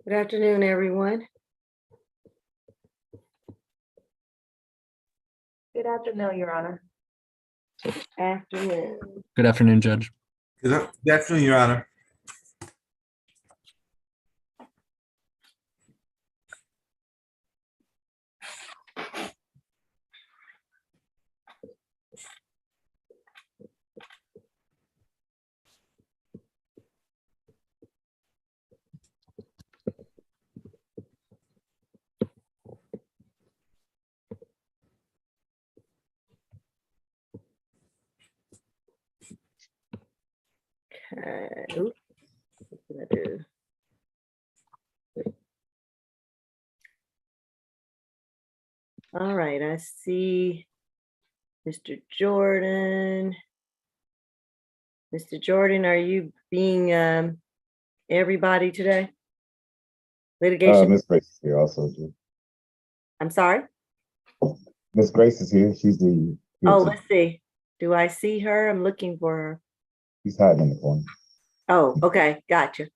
Good afternoon, everyone. Good afternoon, Your Honor. Afternoon. Good afternoon, Judge. Good afternoon, Your Honor. Okay. Oops. What did I do? All right, I see Mr. Jordan. Mr. Jordan, are you being everybody today? Litigation. Miss Grace is here also. Jim. I'm sorry. Miss Grace is here. She's the. Oh, let's see. Do I see her? I'm looking for her. She's hiding in the corner. Oh, okay, gotcha.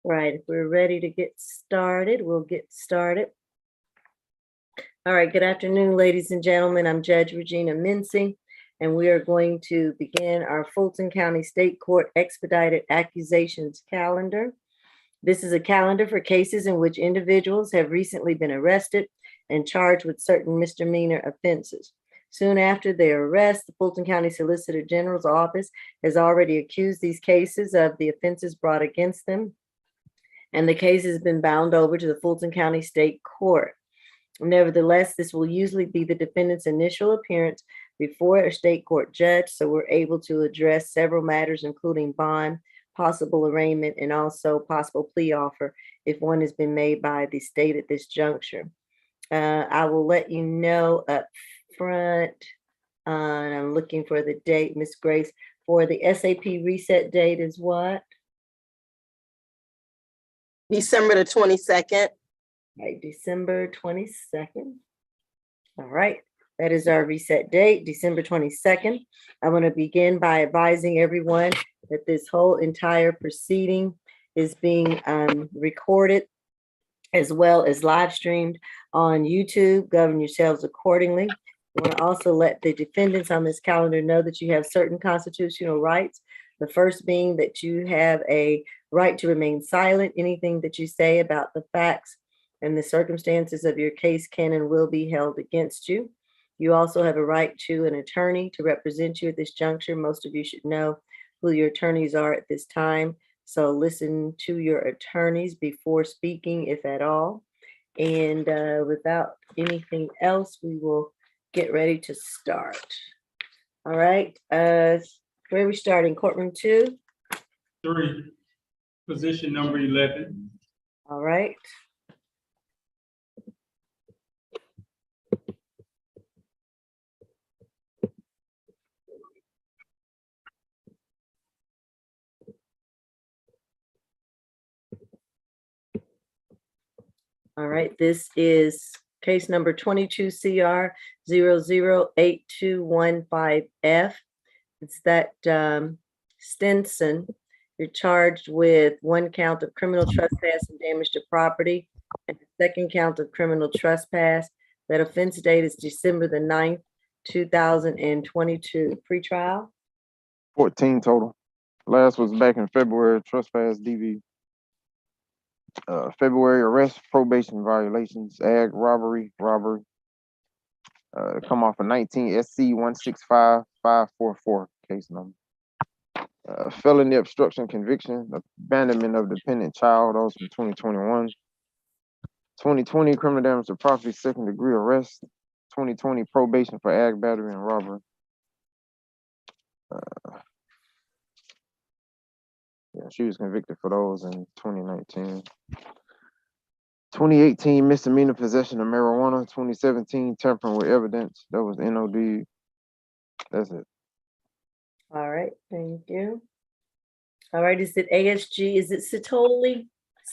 Right, if we're ready to get started, we'll get started. All right, good afternoon, ladies and gentlemen. I'm Judge Regina Mincing, and we are going to begin our Fulton County State Court Expedited Accusations calendar. This is a calendar for cases in which individuals have recently been arrested and charged with certain misdemeanor offenses. Soon after their arrest, the Fulton County Solicitor General's office has already accused these cases of the offenses brought against them, and the case has been bound over to the Fulton County State Court. Nevertheless, this will usually be the defendant's initial appearance before a state court judge, so we're able to address several matters, including bond, possible arraignment, and also possible plea offer if one has been made by the state at this juncture. I will let you know up front, and I'm looking for the date, Miss Grace, for the SAP reset date is what? December the 22nd. Right, December 22nd. All right, that is our reset date, December 22nd. I want to begin by advising everyone that this whole entire proceeding is being recorded as well as live streamed on YouTube. Govern yourselves accordingly. I want to also let the defendants on this calendar know that you have certain constitutional rights. The first being that you have a right to remain silent. Anything that you say about the facts and the circumstances of your case can and will be held against you. You also have a right to an attorney to represent you at this juncture. Most of you should know who your attorneys are at this time. So listen to your attorneys before speaking, if at all. And without anything else, we will get ready to start. All right, where are we starting? Courtroom 2? 3, position number 11. All right. All right, this is case number 22 CR 008215F. It's that Stenson. You're charged with 1 count of criminal trespass and damage to property, and the 2nd count of criminal trespass. That offense date is December the 9th, 2022. Pretrial. 14 total. Last was back in February, trespass, DV. February, arrest, probation violations, ag, robbery. Come off of 19 SC 165544 case number. Felony obstruction conviction, abandonment of dependent child, those from 2021. 2020 criminal damage to property, 2nd degree arrest. 2020 probation for ag, battery, and robbery. Yeah, she was convicted for those in 2019. 2018 misdemeanor possession of marijuana. 2017 tampering with evidence. That was NOD. That's it. All right, thank you. All right, is it ASG? Is it Satoli?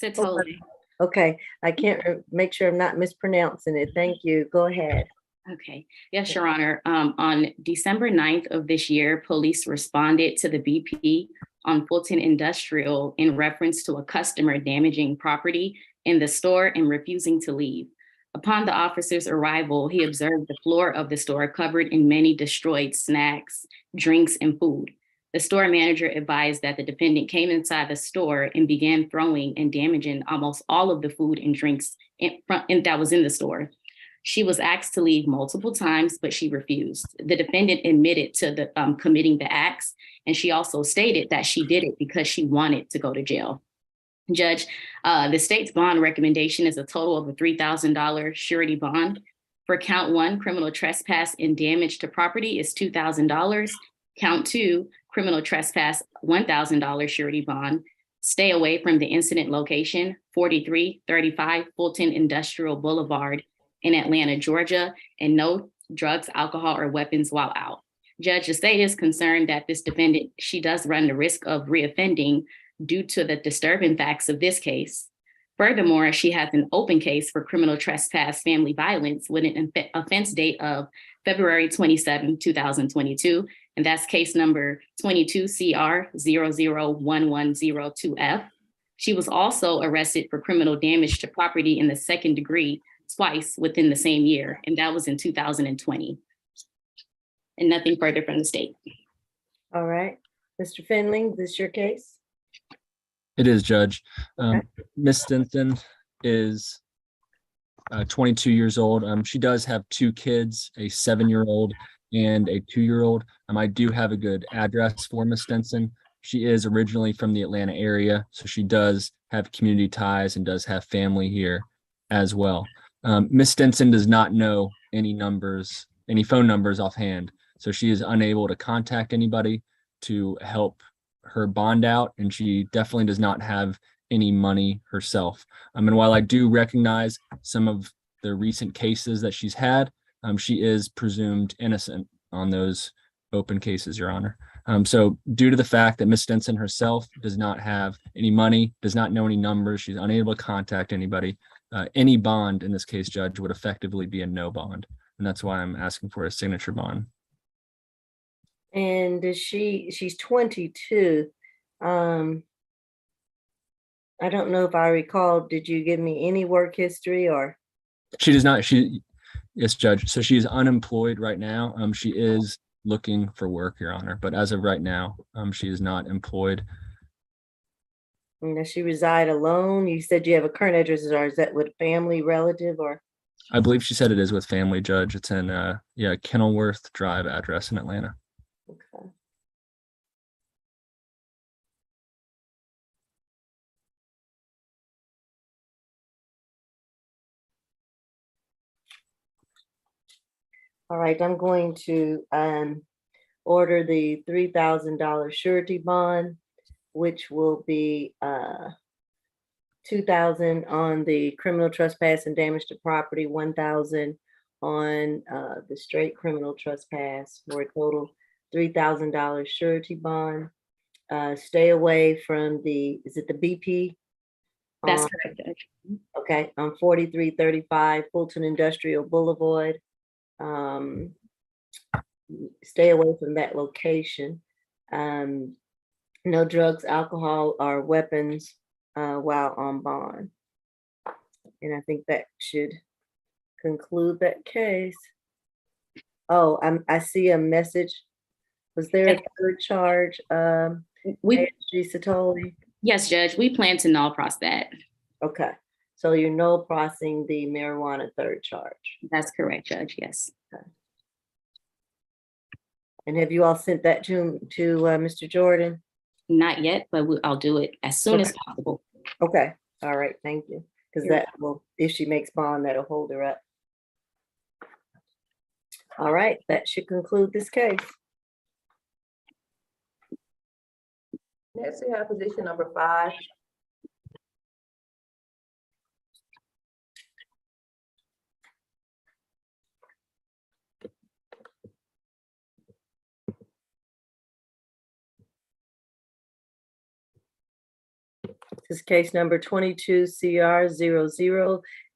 Satoli. Okay, I can't make sure I'm not mispronouncing it. Thank you. Go ahead. Okay. Yes, Your Honor. On December 9th of this year, police responded to the BP on Fulton Industrial in reference to a customer damaging property in the store and refusing to leave. Upon the officer's arrival, he observed the floor of the store covered in many destroyed snacks, drinks, and food. The store manager advised that the defendant came inside the store and began throwing and damaging almost all of the food and drinks that was in the store. She was asked to leave multiple times, but she refused. The defendant admitted to the committing the acts, and she also stated that she did it because she wanted to go to jail. Judge, the state's bond recommendation is a total of a $3,000 surety bond. For count 1, criminal trespass and damage to property is $2,000. Count 2, criminal trespass, $1,000 surety bond. Stay away from the incident location, 4335 Fulton Industrial Boulevard in Atlanta, Georgia, and no drugs, alcohol, or weapons while out. Judge, the state is concerned that this defendant, she does run the risk of reoffending due to the disturbing facts of this case. Furthermore, she has an open case for criminal trespass family violence with an offense date of February 27, 2022, and that's case number 22CR001102F. She was also arrested for criminal damage to property in the second degree twice within the same year, and that was in 2020. And nothing further from the state. All right, Mr. Finley, this your case? It is, Judge. Okay. Miss Stenson is 22 years old. She does have 2 kids, a 7-year-old and a 2-year-old. I do have a good address for Miss Stenson. She is originally from the Atlanta area, so she does have community ties and does have family here as well. Miss Stenson does not know any phone numbers offhand, so she is unable to contact anybody to help her bond out, and she definitely does not have any money herself. And while I do recognize some of the recent cases that she's had, she is presumed innocent on those open cases, Your Honor. So due to the fact that Miss Stenson herself does not have any money, does not know any numbers, she's unable to contact anybody, any bond in this case, Judge, would effectively be a no bond. And that's why I'm asking for a signature bond. And she's 22. I don't know if I recall, did you give me any work history or? She does not, yes, Judge. So she is unemployed right now. She is looking for work, Your Honor, but as of right now, she is not employed. And does she reside alone? You said you have a current address, or is that with family, relative, or? I believe she said it is with family, Judge. It's in, Kenilworth Drive address in Atlanta. Okay. All right, I'm going to order the $3,000 surety bond, which will be $2,000 on the criminal trespass and damage to property, $1,000 on the straight criminal trespass, for a total $3,000 surety bond. Stay away from is it the BP? That's correct, Judge. Okay, on 4335 Fulton Industrial Boulevard. Stay away from that location. No drugs, alcohol, or weapons while on bond. And I think that should conclude that case. Oh, I see a message. Was there a third charge? Satoli? Yes, Judge, we plan to null pros that. Okay, so you're null prosing the marijuana third charge. That's correct, Judge, yes. Okay. And have you all sent that to Mr. Jordan? Not yet, but I'll do it as soon as possible. Okay, all right, thank you. Because that will, if she makes bond, that'll hold her up. All right, that should conclude this case. Next, we have position number 5. This is case number 22 CR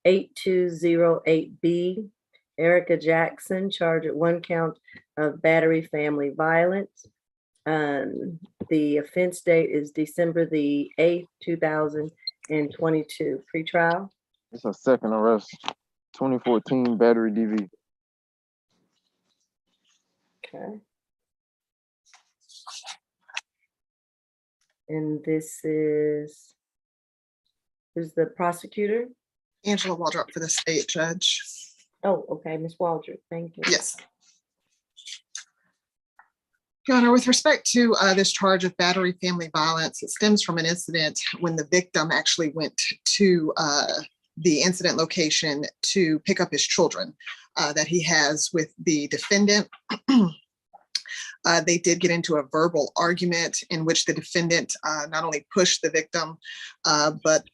008208B. Erica Jackson, charged at 1 count of battery family violence. The offense date is December the 8th, 2022. Pretrial. It's a second arrest, 2014 battery DV. Okay. And this is, who's the prosecutor? Angela Waldrop for the state judge. Oh, okay, Ms. Waldrop, thank you. Yes. Your Honor, with respect to this charge of battery family violence, it stems from an incident when the victim actually went to the incident location to pick up his children that he has with the defendant. They did get into a verbal argument in which the defendant not only pushed the victim, but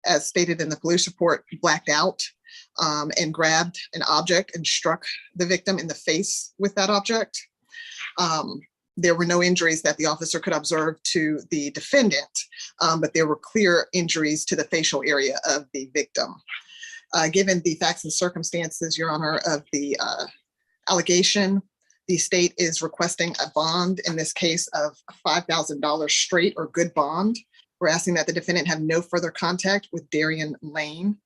as stated in the police report, blacked out and grabbed an object and struck the victim in the face with that object. There were no injuries that the officer could observe to the defendant, but there were clear injuries to the facial area of the victim. Given the facts and circumstances, Your Honor, of the allegation, the state is requesting a bond, in this case of $5,000 straight or good bond. We're asking that the defendant have no further contact with Darian Lane,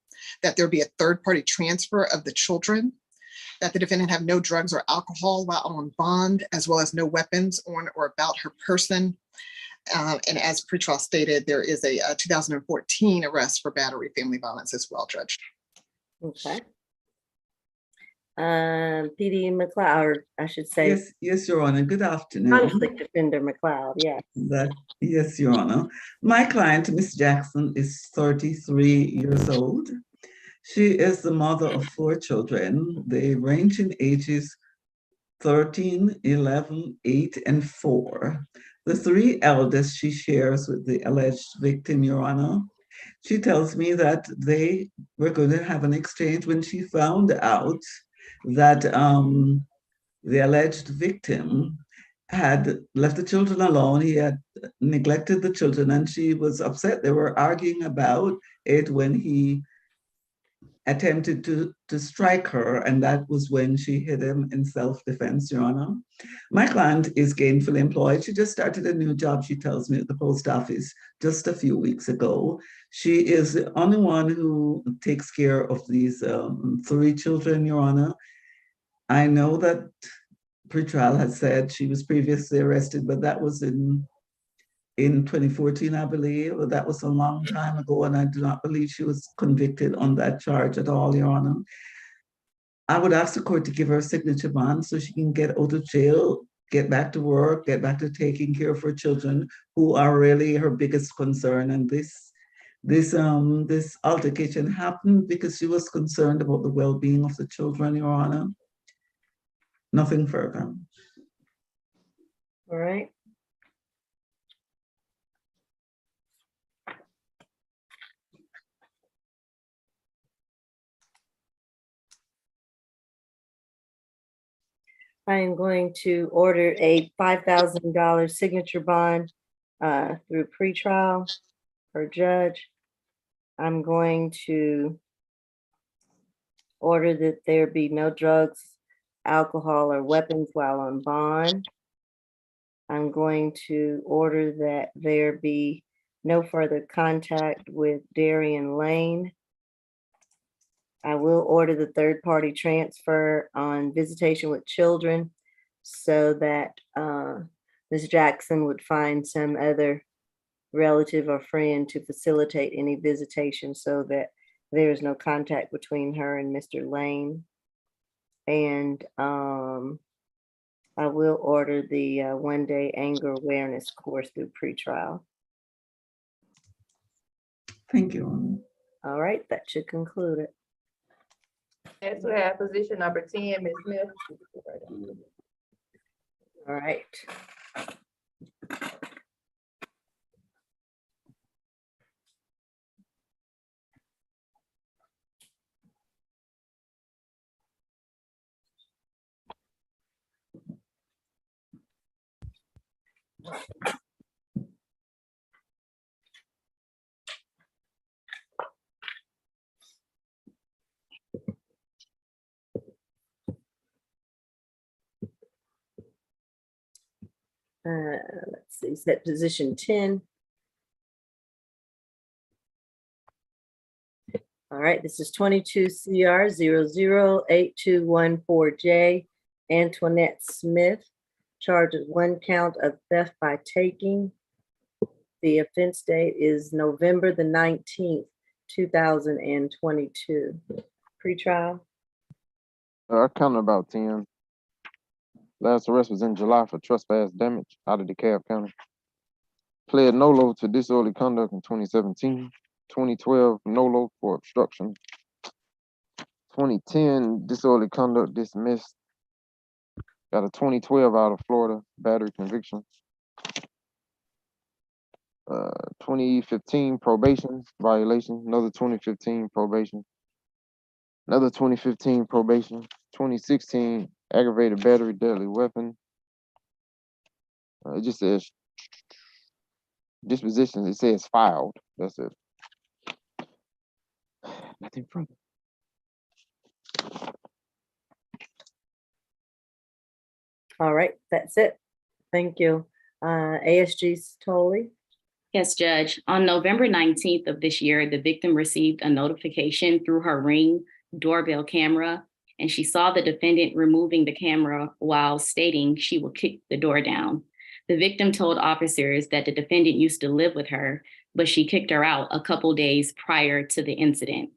that there be a third-party transfer of the children, that the defendant have no drugs or alcohol while on bond, as well as no weapons on or about her person. And as pretrial stated, there is a 2014 arrest for battery family violence as well, Judge. Okay. PD McLeod, or I should say, Yes, Your Honor. Good afternoon. conflict defender McLeod, yes. Yes, Your Honor. My client, Miss Jackson, is 33 years old. She is the mother of 4 children. They range in ages 13, 11, 8, and 4. The 3 eldest she shares with the alleged victim, Your Honor. She tells me that they were going to have an exchange when she found out that the alleged victim had left the children alone. He had neglected the children, and she was upset. They were arguing about it when he attempted to strike her, and that was when she hit him in self-defense, Your Honor. My client is gainfully employed. She just started a new job, she tells me, at the post office just a few weeks ago. She is the only one who takes care of these 3 children, Your Honor. I know that pretrial had said she was previously arrested, but that was in 2014, I believe. That was a long time ago, and I do not believe she was convicted on that charge at all, Your Honor. I would ask the court to give her a signature bond so she can get out of jail, get back to work, get back to taking care of her children, who are really her biggest concern. And this altercation happened because she was concerned about the well-being of the children, Your Honor. Nothing further. All right. I am going to order a $5,000 signature bond through pretrial or judge. I'm going to order that there be no drugs, alcohol, or weapons while on bond. I'm going to order that there be no further contact with Darian Lane. I will order the third-party transfer on visitation with children so that Ms. Jackson would find some other relative or friend to facilitate any visitation so that there is no contact between her and Mr. Lane. And I will order the one-day anger awareness course through pretrial. Thank you. All right, that should conclude it. Next, we have position number 10, Ms. Smith. All right. let's see, set position 10. All right, this is 22 CR 008214J, Antoinette Smith, charged with 1 count of theft by taking. The offense date is November the 19th, 2022. Pretrial. I counted about 10. Last arrest was in July for trespass damage out of DeKalb County. Pled NOLO to disorderly conduct in 2017. 2012 NOLO for obstruction. 2010 disorderly conduct dismissed. Got a 2012 out of Florida battery conviction. 2015 probation violation, another 2015 probation. Another 2015 probation. 2016 aggravated battery deadly weapon. It just says dispositions. It says filed. That's it. Nothing further. All right, that's it. Thank you. ASG Stoley. Yes, Judge. On November 19th of this year, the victim received a notification through her Ring doorbell camera, and she saw the defendant removing the camera while stating she will kick the door down. The victim told officers that the defendant used to live with her, but she kicked her out a couple days prior to the incident.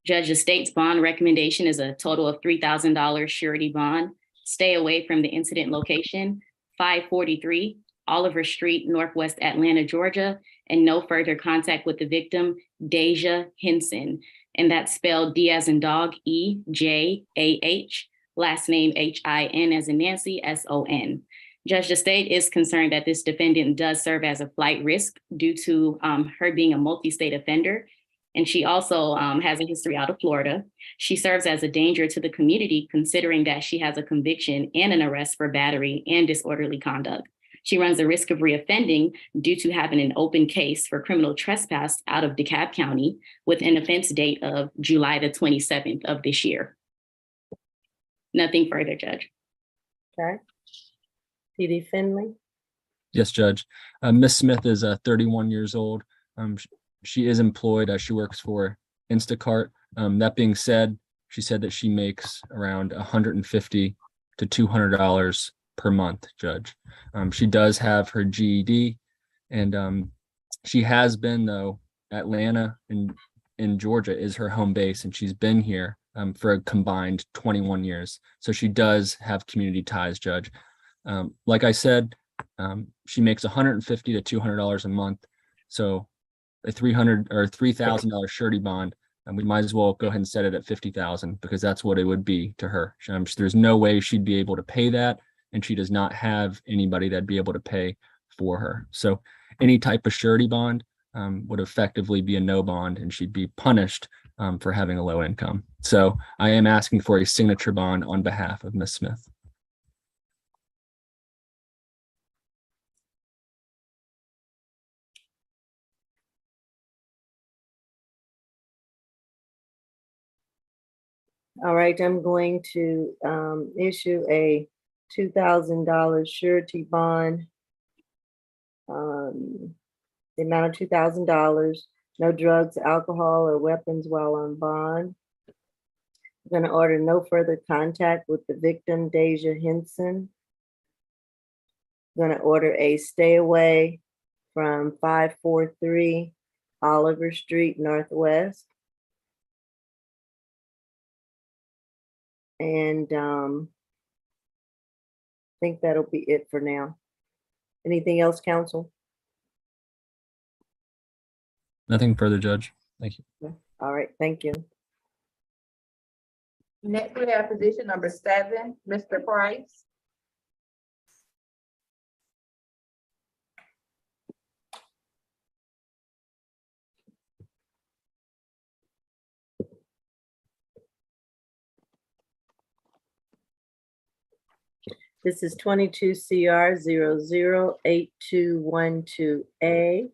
Judge, the state's bond recommendation is a total of $3,000 surety bond. Stay away from the incident location, 543 Oliver Street, Northwest Atlanta, Georgia, and no further contact with the victim, Deja Henson. And that's spelled D as in dog, E-J-A-H, last name H-I-N as in Nancy, S-O-N. Judge, the state is concerned that this defendant does serve as a flight risk due to her being a multi-state offender. And she also has a history out of Florida. She serves as a danger to the community, considering that she has a conviction and an arrest for battery and disorderly conduct. She runs the risk of reoffending due to having an open case for criminal trespass out of DeKalb County with an offense date of July the 27th of this year. Nothing further, Judge. Okay. PD Finley. Yes, Judge. Miss Smith is 31 years old. She is employed as she works for Instacart. That being said, she said that she makes around $150 to $200 per month, Judge. She does have her GED, and she has been, though, Atlanta in Georgia is her home base, and she's been here for a combined 21 years. So she does have community ties, Judge. Like I said, she makes $150 to $200 a month. So a $300 or $3,000 surety bond, and we might as well go ahead and set it at $50,000 because that's what it would be to her. There's no way she'd be able to pay that, and she does not have anybody that'd be able to pay for her. So any type of surety bond would effectively be a no bond, and she'd be punished for having a low income. So I am asking for a signature bond on behalf of Ms. Smith. All right, I'm going to issue a $2,000 surety bond. The amount of $2,000, no drugs, alcohol, or weapons while on bond. I'm going to order no further contact with the victim, Deja Henson. I'm going to order a stay away from 543 Oliver Street, Northwest. And I think that'll be it for now. Anything else, counsel? Nothing further, Judge. Thank you. All right, thank you. Next, we have position number 7, Mr. Price. This is 22 CR 008212A.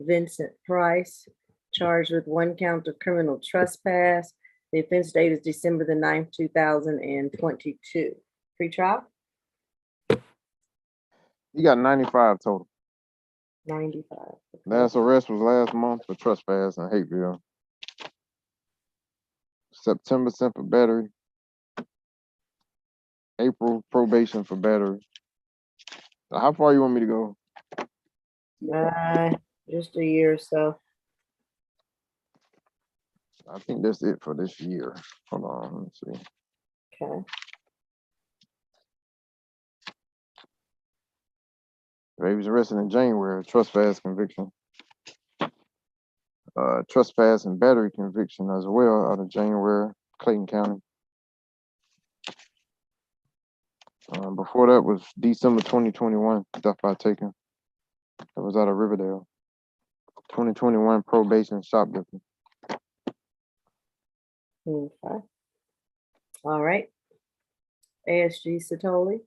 Vincent Price, charged with 1 count of criminal trespass. The offense date is December the 9th, 2022. Pretrial. He got 95 total. 95. Last arrest was last month for trespass in Hateville. September sent for battery. April probation for battery. So how far you want me to go? Just a year or so. I think that's it for this year. Hold on, let's see. Okay. He was arrested in January, trespass conviction. Trespass and battery conviction as well out of January, Clayton County. Before that was December 2021, death by taking. That was out of Riverdale. 2021 probation shoplifting. Okay. All right. ASG Satoli.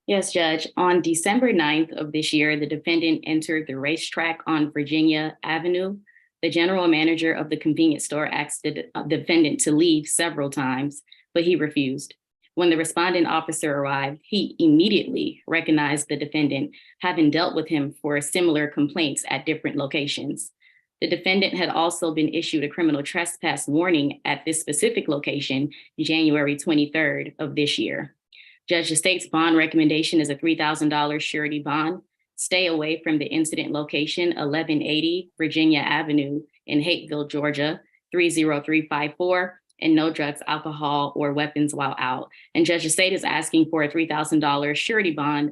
Yes, Judge. On December 9th of this year, the defendant entered the racetrack on Virginia Avenue. The general manager of the convenience store asked the defendant to leave several times, but he refused. When the responding officer arrived, he immediately recognized the defendant, having dealt with him for similar complaints at different locations. The defendant had also been issued a criminal trespass warning at this specific location, January 23rd of this year. Judge, the state's bond recommendation is a $3,000 surety bond. Stay away from the incident location, 1180 Virginia Avenue in Hateville, Georgia, 30354, and no drugs, alcohol, or weapons while out. And Judge, the state is asking for a $3,000 surety bond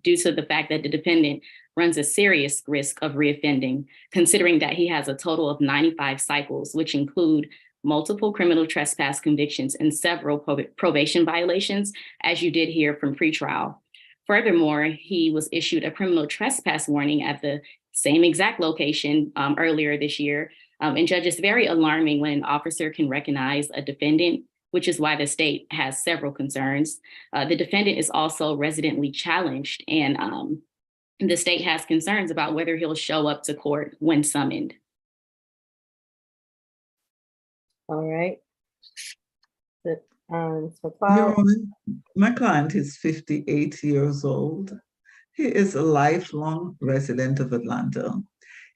due to the fact that the defendant runs a serious risk of reoffending, considering that he has a total of 95 cycles, which include multiple criminal trespass convictions and several probation violations, as you did hear from pretrial. Furthermore, he was issued a criminal trespass warning at the same exact location earlier this year. And Judge, it's very alarming when an officer can recognize a defendant, which is why the state has several concerns. The defendant is also residently challenged, and the state has concerns about whether he'll show up to court when summoned. All right. So Your file. Honor, my client is 58 years old. He is a lifelong resident of Atlanta.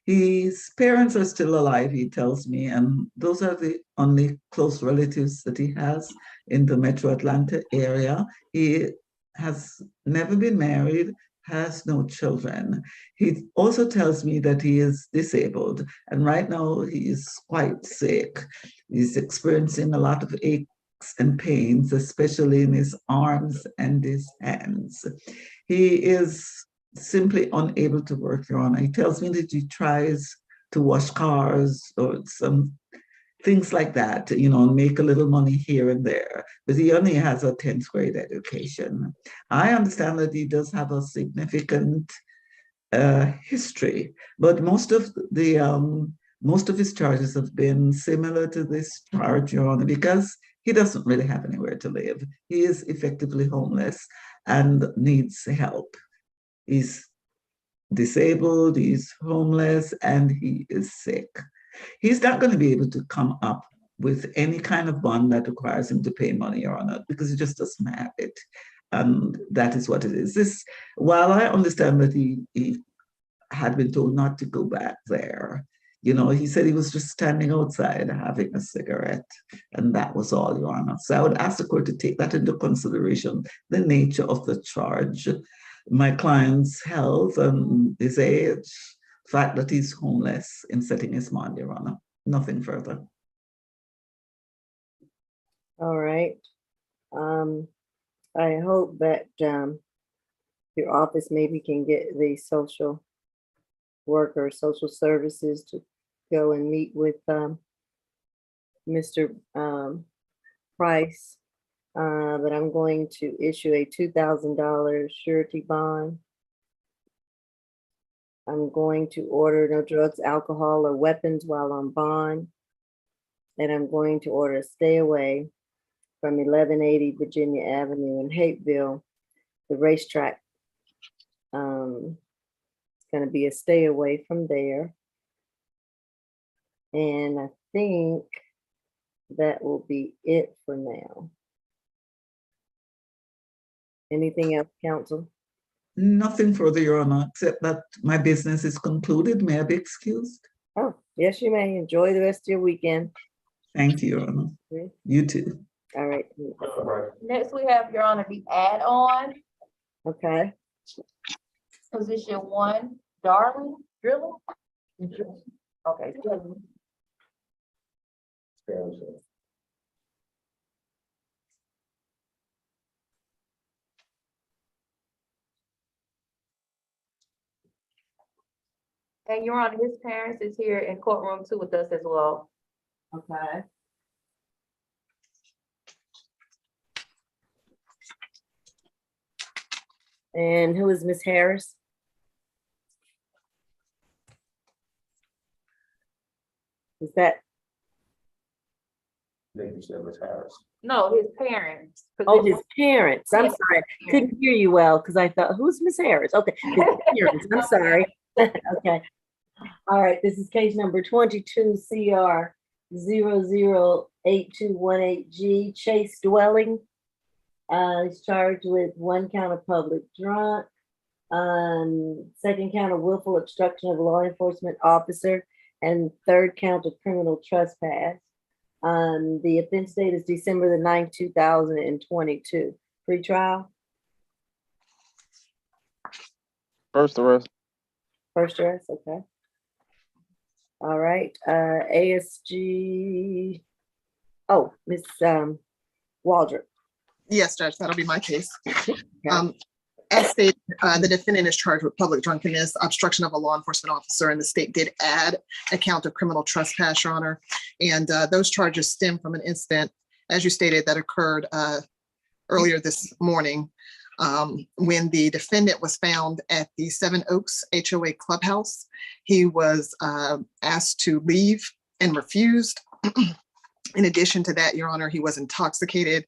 His parents are still alive, he tells me, and those are the only close relatives that he has in the Metro Atlanta area. He has never been married, has no children. He also tells me that he is disabled, and right now he is quite sick. He's experiencing a lot of aches and pains, especially in his arms and his hands. He is simply unable to work, Your Honor. He tells me that he tries to wash cars or some things like that, you know, make a little money here and there, but he only has a 10th grade education. I understand that he does have a significant history, but most of his charges have been similar to this charge, Your Honor, because he doesn't really have anywhere to live. He is effectively homeless and needs help. He's disabled, he's homeless, and he is sick. He's not going to be able to come up with any kind of bond that requires him to pay money, Your Honor, because he just doesn't have it. And that is what it is. While I understand that he had been told not to go back there, you know, he said he was just standing outside having a cigarette, and that was all, Your Honor. So I would ask the court to take that into consideration, the nature of the charge, my client's health and his age, fact that he's homeless in setting his bond, Your Honor. Nothing further. All right. I hope that your office maybe can get the social worker, social services to go and meet with Mr. Price. But I'm going to issue a $2,000 surety bond. I'm going to order no drugs, alcohol, or weapons while on bond. And I'm going to order a stay away from 1180 Virginia Avenue in Hateville, the racetrack. It's going to be a stay away from there. And I think that will be it for now. Anything else, counsel? Nothing further, Your Honor, except that my business is concluded. May I be excused? Oh, yes, you may. Enjoy the rest of your weekend. Thank you, Your Honor. Okay. You too. All right. Next, we have, Your Honor, the add-on, Okay. position 1, drilling. Okay. And Your Honor, his parents is here in courtroom 2 with us as well. Okay. And who is Miss Harris? Is that, No, his parents. oh, his parents. I'm Yes, sorry. parents. Couldn't hear you well because I thought, who's Miss Harris? Okay, his parents. I'm sorry. Okay. All right, this is case number 22 CR 008218G, Chase Dwelling. He's charged with 1 count of public drunk, 2nd count of willful obstruction of a law enforcement officer, and 3rd count of criminal trespass. The offense date is December the 9th, 2022. Pre-trial, First arrest. first arrest, okay. All right, ASG, oh, Miss Waldrop. Yes, Judge, that'll be my case. As stated, the defendant is charged with public drunkenness, obstruction of a law enforcement officer, and the state did add a count of criminal trespass, Your Honor. And those charges stem from an incident, as you stated, that occurred earlier this morning when the defendant was found at the Seven Oaks HOA clubhouse. He was asked to leave and refused. In addition to that, Your Honor, he was intoxicated,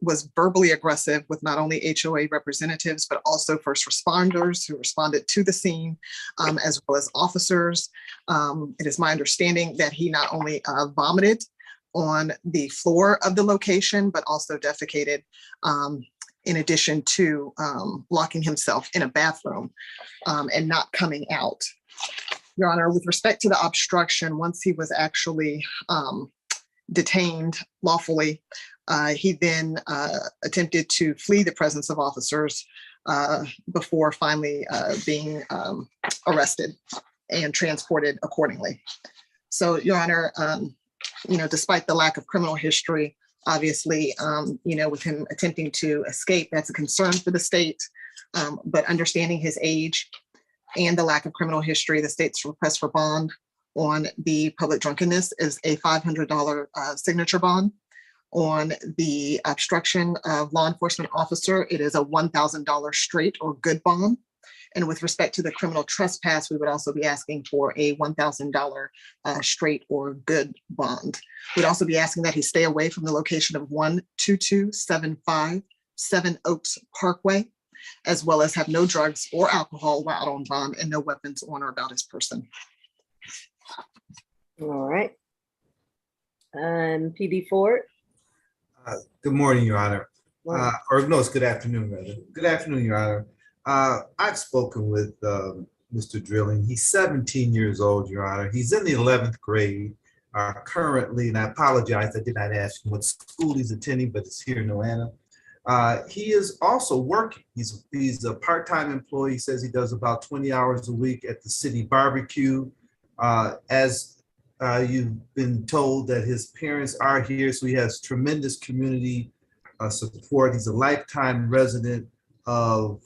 was verbally aggressive with not only HOA representatives, but also first responders who responded to the scene, as well as officers. It is my understanding that he not only vomited on the floor of the location, but also defecated, in addition to locking himself in a bathroom and not coming out. Your Honor, with respect to the obstruction, once he was actually detained lawfully, he then attempted to flee the presence of officers before finally being arrested and transported accordingly. So, Your Honor, despite the lack of criminal history, obviously, with him attempting to escape, that's a concern for the state. But understanding his age and the lack of criminal history, the state's request for bond on the public drunkenness is a $500 signature bond. On the obstruction of law enforcement officer, it is a $1,000 straight or good bond. And with respect to the criminal trespass, we would also be asking for a $1,000 straight or good bond. We'd also be asking that he stay away from the location of 12275 Seven Oaks Parkway, as well as have no drugs or alcohol while out on bond and no weapons on or about his person. All right. PD Ford. Good morning, Your Honor. Or no, it's good afternoon, rather. Good afternoon, Your Honor. I've spoken with Mr. Drilling. He's 17 years old, Your Honor. He's in the 11th grade currently, and I apologize, I did not ask him what school he's attending, but it's here in Atlanta. He is also working. He's a part-time employee. He says he does about 20 hours a week at the city barbecue. As you've been told that his parents are here, so he has tremendous community support. He's a lifetime resident of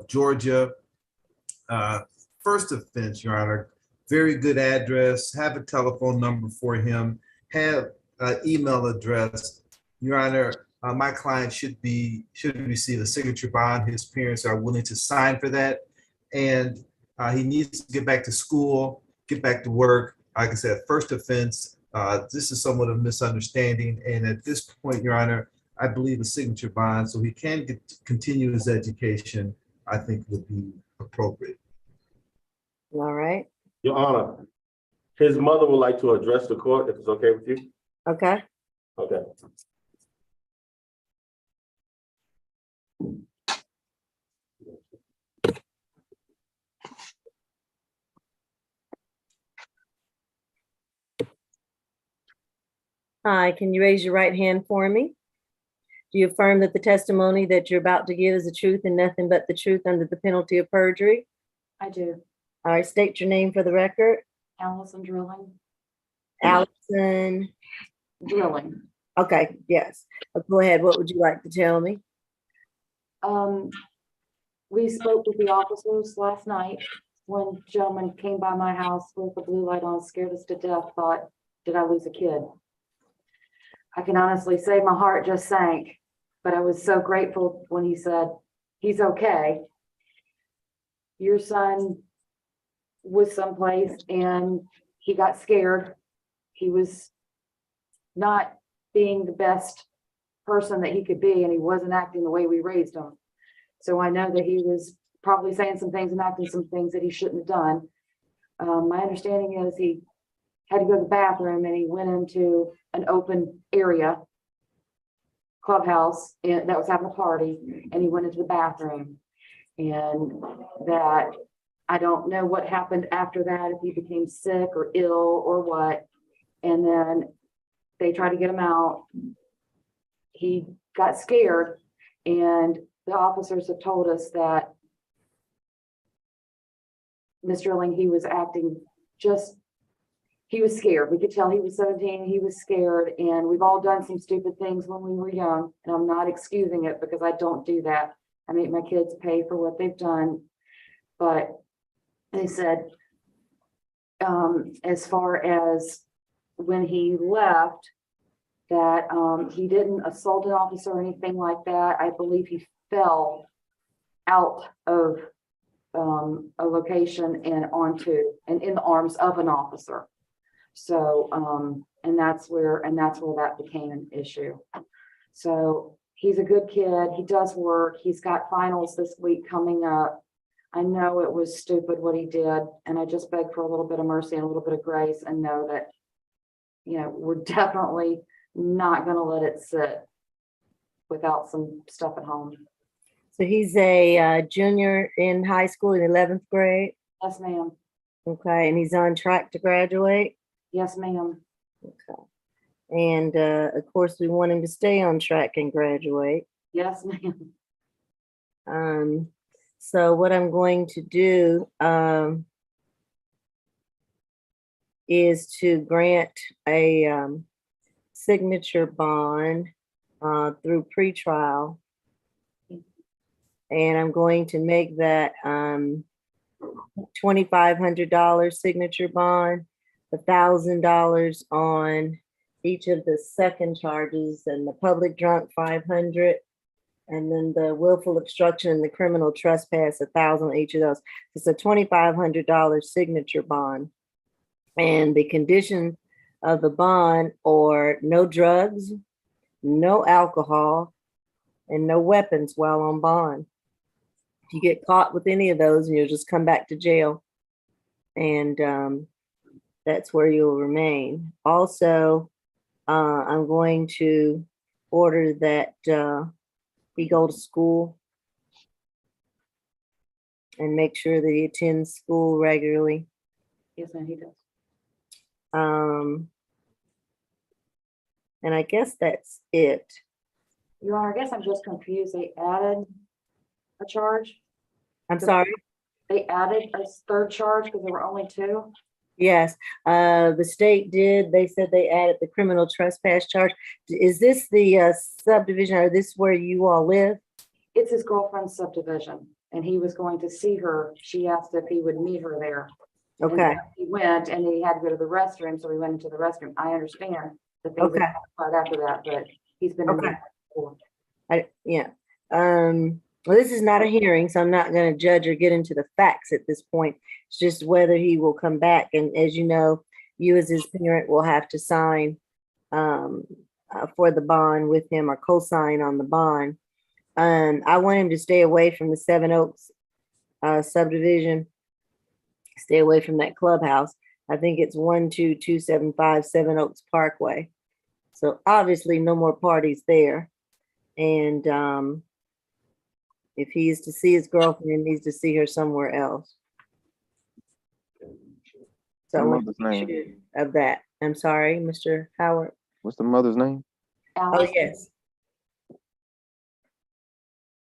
Georgia. First offense, Your Honor, very good address, have a telephone number for him, have an email address. Your Honor, my client should receive a signature bond. His parents are willing to sign for that. And he needs to get back to school, get back to work. Like I said, first offense, this is somewhat of a misunderstanding. And at this point, Your Honor, I believe a signature bond so he can continue his education, I think would be appropriate. All right. Your Honor, his mother would like to address the court, if it's okay with you. Okay. Hi, can you raise your right hand for me? Do you affirm that the testimony that you're about to give is the truth and nothing but the truth under the penalty of perjury? I do. All right, state your name for the record. Allison Drilling. Allison. Drilling. Okay, yes. Go ahead. What would you like to tell me? We spoke with the officers last night when a gentleman came by my house with a blue light on, scared us to death, thought, did I lose a kid? I can honestly say my heart just sank, but I was so grateful when he said, he's okay. Your son was someplace and he got scared. He was not being the best person that he could be, and he wasn't acting the way we raised him. So I know that he was probably saying some things and acting some things that he shouldn't have done. My understanding is he had to go to the bathroom and he went into an open area, clubhouse, and that was having a party, and he went into the bathroom. And that, I don't know what happened after that, if he became sick or ill or what. And then they tried to get him out. He got scared, and the officers have told us that Mr. Drilling, he was acting just, he was scared. We could tell he was 17, he was scared, and we've all done some stupid things when we were young, and I'm not excusing it because I don't do that. I make my kids pay for what they've done, but they said, as far as when he left, that he didn't assault an officer or anything like that. I believe he fell out of a location and in the arms of an officer. So, and that's where that became an issue. So he's a good kid. He does work. He's got finals this week coming up. I know it was stupid what he did, and I just beg for a little bit of mercy and a little bit of grace, and know that, you know, we're definitely not going to let it sit without some stuff at home. So he's a junior in high school in 11th grade. Yes, ma'am. Okay, and he's on track to graduate. Yes, ma'am. Okay. And of course, we want him to stay on track and graduate. Yes, ma'am. So what I'm going to do is to grant a signature bond through pretrial. And I'm going to make that $2,500 signature bond, $1,000 on each of the second charges, and the public drunk 500, and then the willful obstruction and the criminal trespass 1,000 on each of those. It's a $2,500 signature bond. And the condition of the bond are no drugs, no alcohol, and no weapons while on bond. If you get caught with any of those, and you'll just come back to jail, and that's where you'll remain. Also, I'm going to order that he go to school and make sure that he attends school regularly. Yes, ma'am, he does. And I guess that's it. Your Honor, I guess I'm just confused. They added a charge? I'm sorry. They added a third charge because there were only two? Yes, the state did. They said they added the criminal trespass charge. Is this the subdivision, or this where you all live? It's his girlfriend's subdivision, and he was going to see her. She asked if he would meet her there. And Okay, he went, and he had to go to the restroom, so he went into the restroom. I understand that they Okay. right after that, but he's been in Okay. there before. yeah. Well, this is not a hearing, so I'm not going to judge or get into the facts at this point. It's just whether he will come back. And as you know, you as his parent will have to sign for the bond with him, or co-sign on the bond. I want him to stay away from the Seven Oaks subdivision. Stay away from that clubhouse. I think it's 12275 Seven Oaks Parkway. So obviously no more parties there. And if he is to see his girlfriend, he needs to see her somewhere else. So I want to Mother's make name. sure of that. I'm sorry, Mr. Howard. What's the mother's name? Oh, Allison, yes.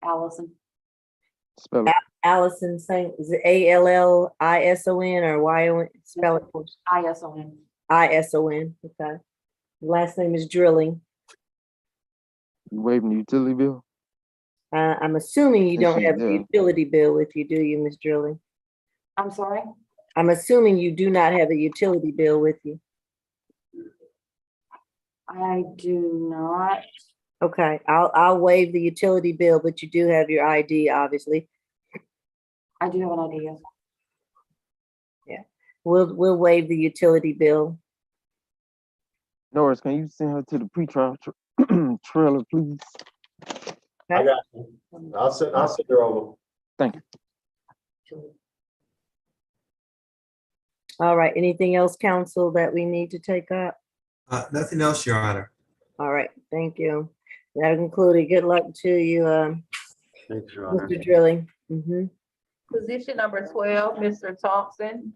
Allison, Spell it. Allison Saint, is it Allison or Y-O-N? Spell it for us. ISON. I-S-O-N, okay. Last name is Drilling. You waiving the utility bill? I'm assuming you Yes, don't she have the did. utility bill with you, do you, Miss Drilling? I'm sorry? I'm assuming you do not have a utility bill with you. I do not. Okay, I'll waive the utility bill, but you do have your ID, obviously. I do have an idea. We'll waive the utility bill. Norris, can you send her to the pretrial trailer, please? I got you. I'll send her over. Thank you. All right, anything else, council, that we need to take up? Nothing else, Your Honor. All right, thank you. That concluded. Good luck to you, Thanks, Your Honor. Mr. Drilling. Mhm. Position number 12, Mr. Thompson.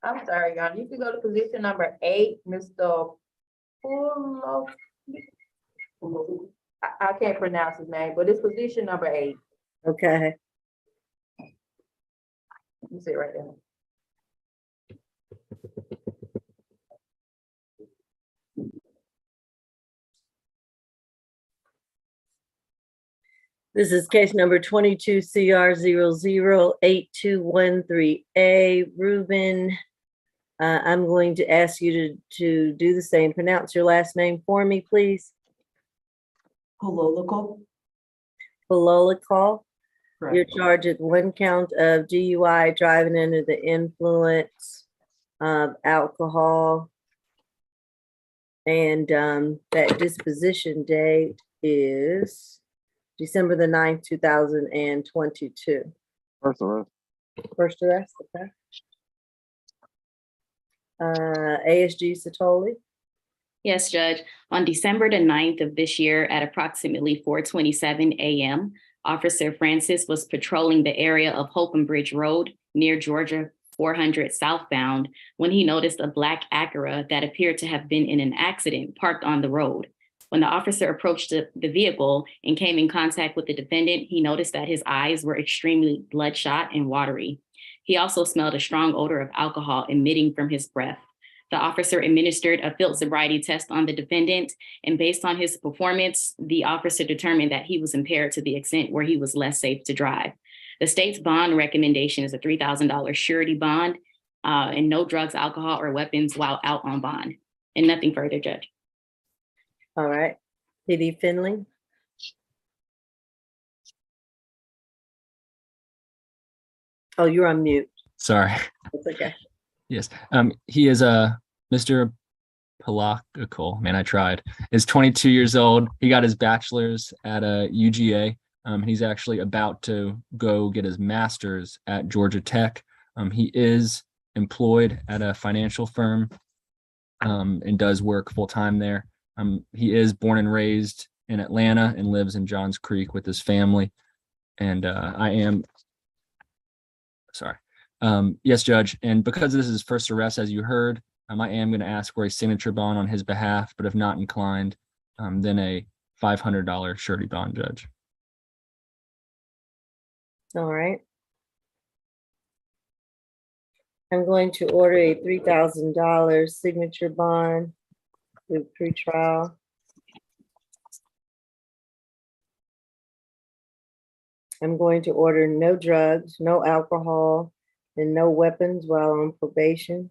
I'm sorry, y'all. You can go to position number 8, Mr. Pulo. I can't pronounce his name, but it's position number 8. Okay, You see it right there. this is case number 22 CR 008213A. Reuben, I'm going to ask you to do the same. Pronounce your last name for me, please. Pololical. Pololical. You're charged with 1 count of DUI, driving under the influence of alcohol. And that disposition date is December the 9th, 2022. First arrest. First arrest, okay. ASG Satoli. Yes, Judge. On December the 9th of this year at approximately 4:27 a.m., Officer Francis was patrolling the area of Holcomb Bridge Road near Georgia 400 southbound when he noticed a black Acura that appeared to have been in an accident parked on the road. When the officer approached the vehicle and came in contact with the defendant, he noticed that his eyes were extremely bloodshot and watery. He also smelled a strong odor of alcohol emitting from his breath. The officer administered a field sobriety test on the defendant, and based on his performance, the officer determined that he was impaired to the extent where he was less safe to drive. The state's bond recommendation is a $3,000 surety bond and no drugs, alcohol, or weapons while out on bond. And nothing further, Judge. All right. PD Finley. Oh, you're on mute. Sorry. It's okay. Yes. He is Mr. Pololical. Man, I tried. Is 22 years old. He got his bachelor's at UGA. He's actually about to go get his master's at Georgia Tech. He is employed at a financial firm and does work full time there. He is born and raised in Atlanta and lives in Johns Creek with his family. And I am sorry. Yes, Judge. And because this is his first arrest, as you heard, I am going to ask for a signature bond on his behalf, but if not inclined, then a $500 surety bond, Judge. All right. I'm going to order a $3,000 signature bond with pretrial. I'm going to order no drugs, no alcohol, and no weapons while on probation.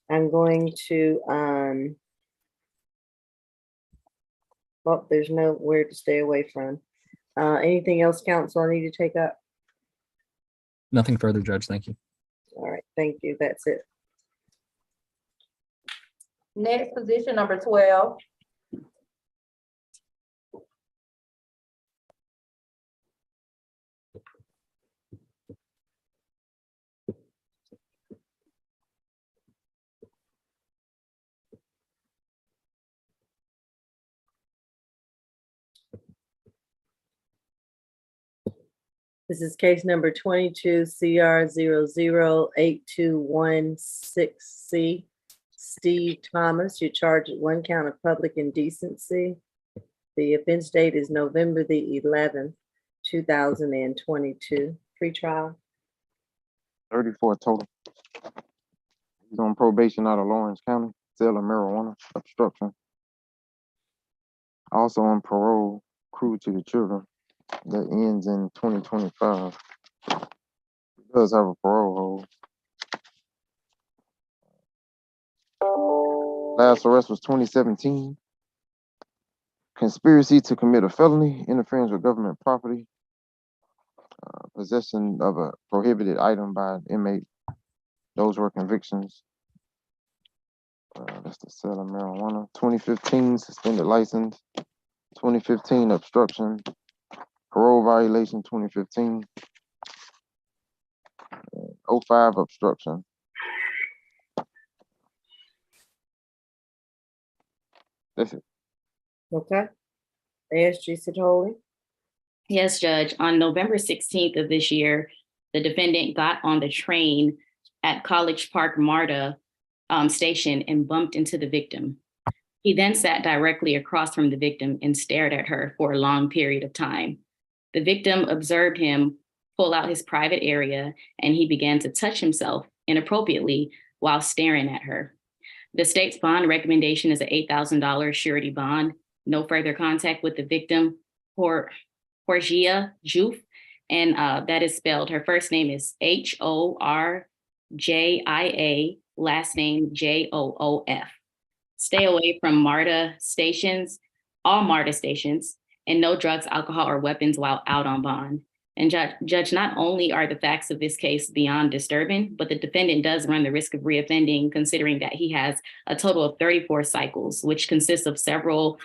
I'm going to, well, there's nowhere to stay away from. Anything else, counsel, I need to take up? Nothing further, Judge. Thank you. All right, thank you. That's it. Next, position number 12. This is case number 22 CR 8216C. Steve Thomas, you're charged with 1 count of public indecency. The offense date is November the 11th, 2022. Pretrial. 34 total. He's on probation out of Lawrence County, sale of marijuana, obstruction. Also on parole, cruel to the children, that ends in 2025. He does have a parole hold. Last arrest was 2017. Conspiracy to commit a felony, interference with government property, possession of a prohibited item by an inmate. Those were convictions. That's the sale of marijuana. 2015 suspended license. 2015 obstruction. Parole violation 2015. 05 obstruction. That's it. Okay. ASG Sitoli. Yes, Judge. On November 16th of this year, the defendant got on the train at College Park MARTA station and bumped into the victim. He then sat directly across from the victim and stared at her for a long period of time. The victim observed him pull out his private area, and he began to touch himself inappropriately while staring at her. The state's bond recommendation is an $8,000 surety bond. No further contact with the victim, Horgia Juf, and that is spelled, her first name is Horjia, last name Joof. Stay away from MARTA stations, all MARTA stations, and no drugs, alcohol, or weapons while out on bond. And Judge, not only are the facts of this case beyond disturbing, but the defendant does run the risk of reoffending, considering that he has a total of 34 cycles, which consists of several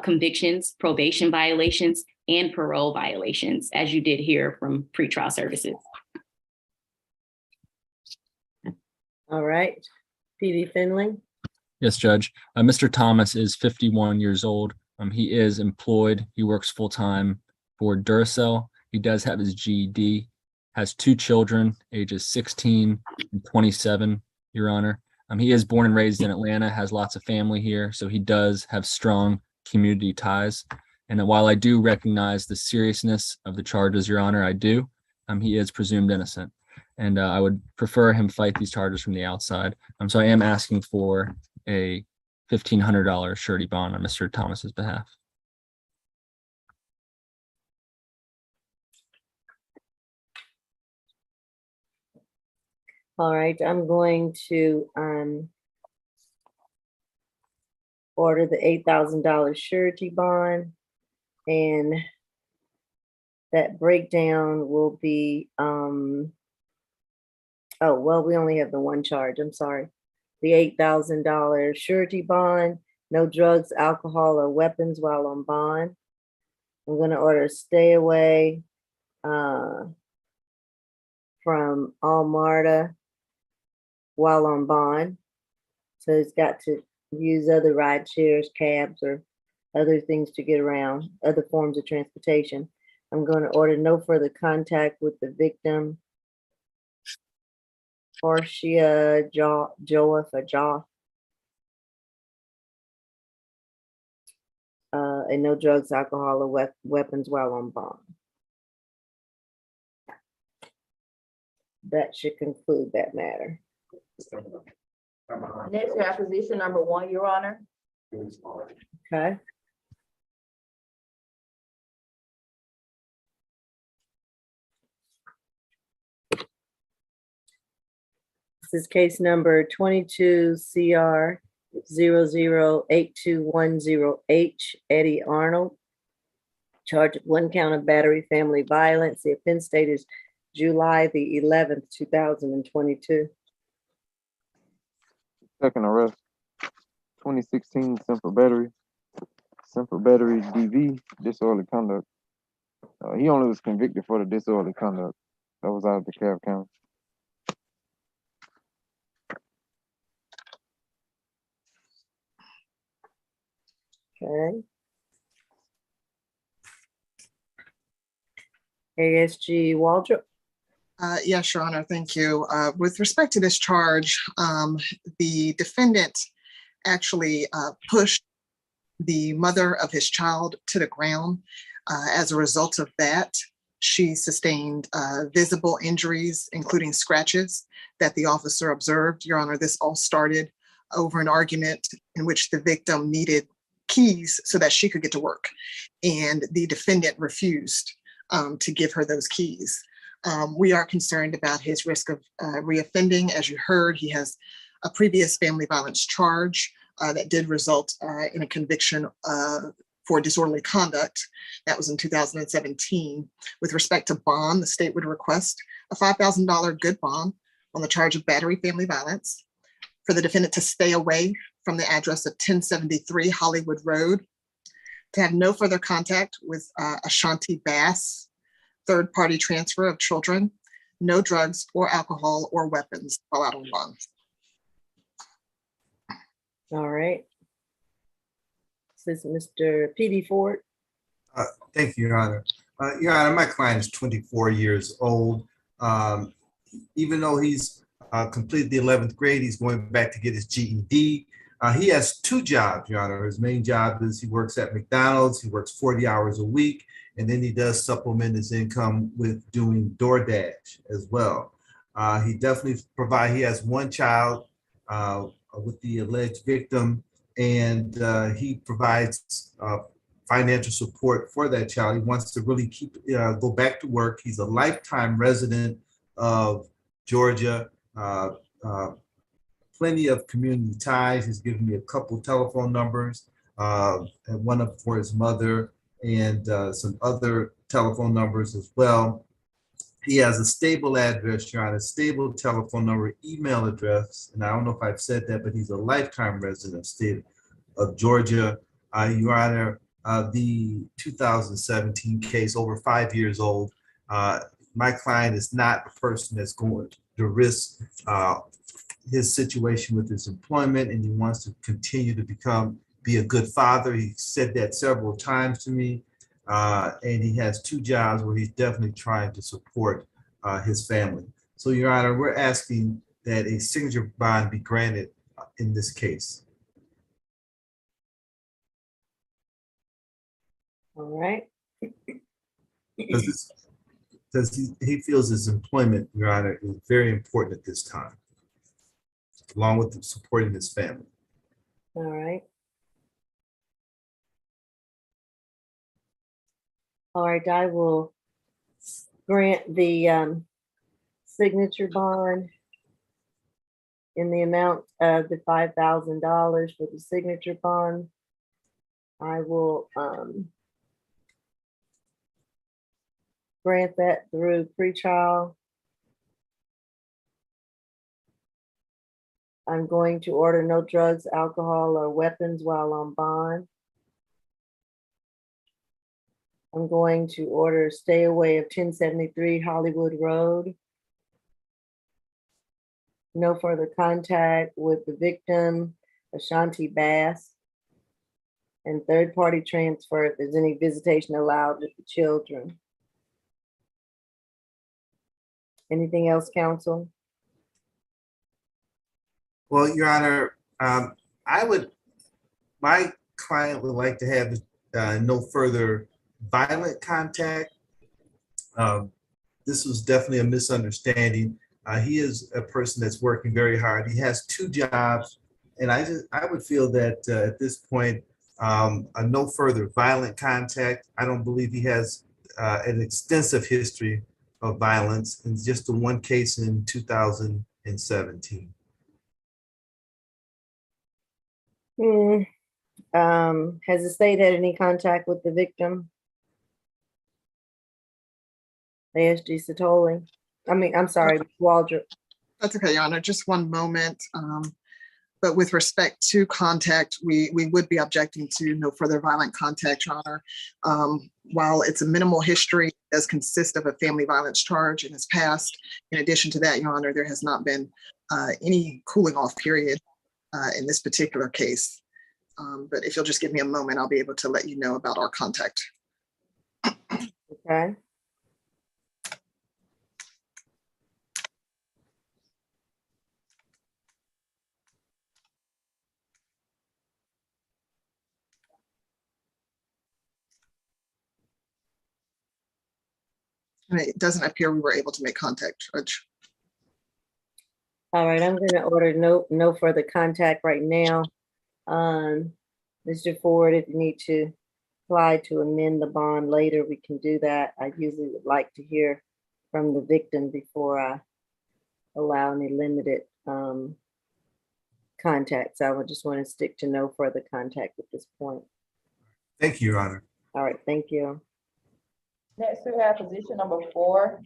convictions, probation violations, and parole violations, as you did hear from pretrial services. All right. PD Finley. Yes, Judge. Mr. Thomas is 51 years old. He is employed. He works full-time for Duracell. He does have his GED, has 2 children, ages 16 and 27, Your Honor. He is born and raised in Atlanta, has lots of family here, so he does have strong community ties. And while I do recognize the seriousness of the charges, Your Honor, I do, he is presumed innocent. And I would prefer him fight these charges from the outside. So I am asking for a $1,500 surety bond on Mr. Thomas's behalf. All right, I'm going to order the $8,000 surety bond, and that breakdown will be, oh, well, we only have the one charge, I'm sorry. The $8,000 surety bond, no drugs, alcohol, or weapons while on bond. I'm gonna order stay away from all MARTA while on bond. So it's got to use other ride shares, cabs, or other things to get around, other forms of transportation. I'm going to order no further contact with the victim, Horgia Joof, and no drugs, alcohol, or weapons while on bond. That should conclude that matter. Next, we have position number 1, Your Honor. Okay. This is case number 22 CR 008210H, Eddie Arnold. Charged with 1 count of battery family violence. The offense date is July the 11th, 2022. Second arrest, 2016 simple battery DV, disorderly conduct. He only was convicted for the disorderly conduct. That was out of DeKalb County. Okay. ASG Waldrop. Yes, Your Honor, thank you. With respect to this charge, the defendant actually pushed the mother of his child to the ground. As a result of that, she sustained visible injuries, including scratches that the officer observed. Your Honor, this all started over an argument in which the victim needed keys so that she could get to work. And the defendant refused to give her those keys. We are concerned about his risk of reoffending. As you heard, he has a previous family violence charge that did result in a conviction for disorderly conduct. That was in 2017. With respect to bond, the state would request a $5,000 good bond on the charge of battery family violence, for the defendant to stay away from the address of 1073 Hollywood Road, to have no further contact with Ashanti Bass, third-party transfer of children, no drugs or alcohol or weapons while out on bond. All right. This is Mr. P.D. Ford. Thank you, Your Honor. Your Honor, my client is 24 years old. Even though he's completed the 11th grade, he's going back to get his GED. He has two jobs, Your Honor. His main job is he works at McDonald's. He works 40 hours a week, and then he does supplement his income with doing DoorDash as well. He definitely he has one child with the alleged victim, and he provides financial support for that child. He wants to really go back to work. He's a lifetime resident of Georgia, plenty of community ties. He's given me a couple telephone numbers, and one up for his mother, and some other telephone numbers as well. He has a stable address, Your Honor, a stable telephone number, email address, and I don't know if I've said that, but he's a lifetime resident of state of Georgia. Your Honor, the 2017 case, over 5 years old. My client is not a person that's going to risk his situation with his employment, and he wants to continue to be a good father. He said that several times to me, and he has two jobs where he's definitely trying to support his family. So, Your Honor, we're asking that a signature bond be granted in this case. All right. Because he feels his employment, Your Honor, is very important at this time, along with supporting his family. All right. All right, I will grant the signature bond in the amount of the $5,000 for the signature bond. I will grant that through pretrial. I'm going to order no drugs, alcohol, or weapons while on bond. I'm going to order stay away of 1073 Hollywood Road. No further contact with the victim, Ashanti Bass. And third-party transfer if there's any visitation allowed with the children. Anything else, counsel? Well, Your Honor, my client would like to have no further violent contact. This was definitely a misunderstanding. He is a person that's working very hard. He has two jobs, and I would feel that at this point, no further violent contact. I don't believe he has an extensive history of violence, and just the one case in 2017. Has the state had any contact with the victim? ASG Satoli. I'm sorry, Waldrop. That's okay, Your Honor, just one moment. But with respect to contact, we would be objecting to no further violent contact, Your Honor. While it's a minimal history, it does consist of a family violence charge in his past. In addition to that, Your Honor, there has not been any cooling off period in this particular case. But if you'll just give me a moment, I'll be able to let you know about our contact. Okay. And it doesn't appear we were able to make contact, Judge. All right, I'm gonna order no further contact right now. Mr. Ford, if you need to apply to amend the bond later, we can do that. I usually would like to hear from the victim before I allow any limited contacts. I would just want to stick to no further contact at this point. Thank you, Your Honor. All right, thank you. Next, we have position number 4.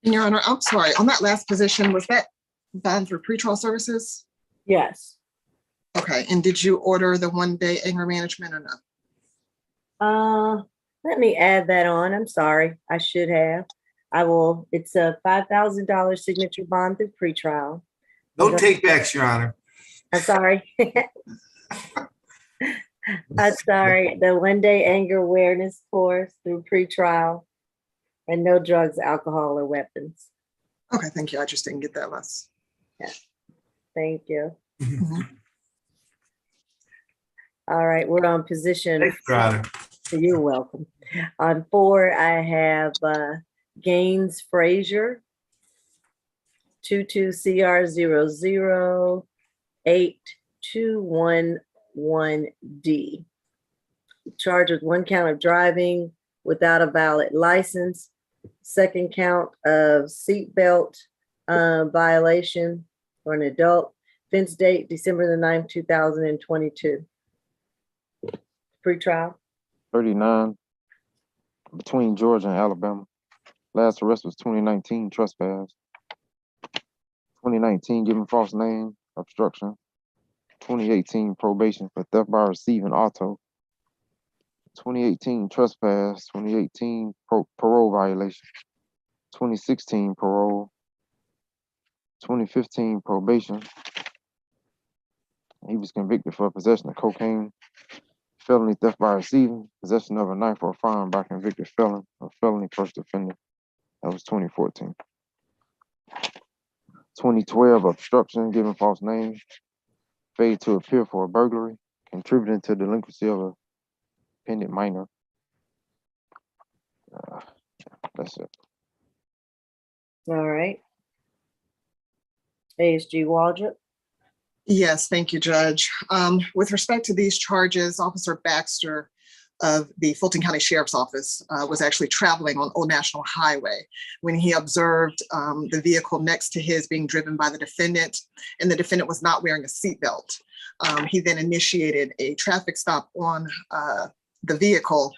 And Your Honor, I'm sorry, on that last position, was that bond for pretrial services? Yes. Okay, and did you order the 1-day anger management or no? Let me add that on. I'm sorry. I should have. I will. It's a $5,000 signature bond through pretrial. No takebacks, Your Honor. I'm sorry. I'm sorry. The 1-day anger awareness course through pretrial, and no drugs, alcohol, or weapons. Okay, thank you. I just didn't get that last. Yeah. Thank you. Mhm. All right, we're on position. Thank you, Your Honor. You're welcome. On 4, I have Gaines Frazier, 22CR008211D. Charged with 1 count of driving without a valid license, 2nd count of seatbelt violation for an adult. Offense date December the 9th, 2022. Pre-trial. 39, between Georgia and Alabama. Last arrest was 2019 trespass. 2019 giving false name, obstruction. 2018 probation for theft by receiving auto. 2018 trespass. 2018 parole violation. 2016 parole. 2015 probation. He was convicted for possession of cocaine, felony theft by receiving, possession of a knife or a firearm by convicted felon, or felony first offender. That was 2014. 2012 obstruction, giving false name, failed to appear for a burglary, contributing to delinquency of a pending minor. That's it. All right. ASG Waldrop. Yes, thank you, Judge. With respect to these charges, Officer Baxter of the Fulton County Sheriff's Office was actually traveling on Old National Highway when he observed the vehicle next to his being driven by the defendant, and the defendant was not wearing a seatbelt. He then initiated a traffic stop on the vehicle,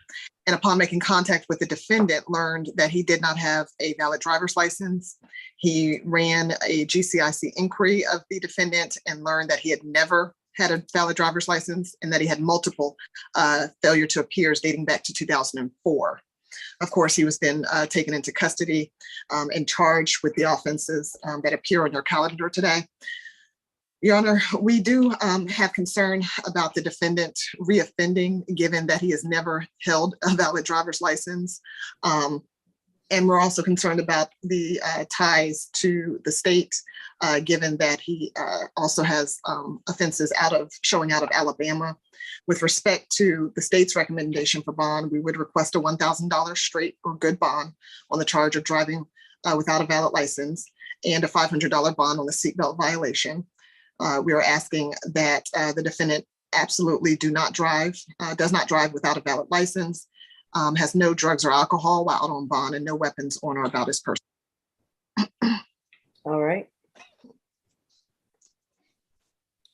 and upon making contact with the defendant, learned that he did not have a valid driver's license. He ran a GCIC inquiry of the defendant and learned that he had never had a valid driver's license and that he had multiple failure to appears dating back to 2004. Of course, he was then taken into custody and charged with the offenses that appear on your calendar today. Your Honor, we do have concern about the defendant reoffending, given that he has never held a valid driver's license. And we're also concerned about the ties to the state, given that he also has offenses showing out of Alabama. With respect to the state's recommendation for bond, we would request a $1,000 straight or good bond on the charge of driving without a valid license and a $500 bond on the seatbelt violation. We are asking that the defendant absolutely does not drive without a valid license, has no drugs or alcohol while out on bond, and no weapons on or about his person. All right.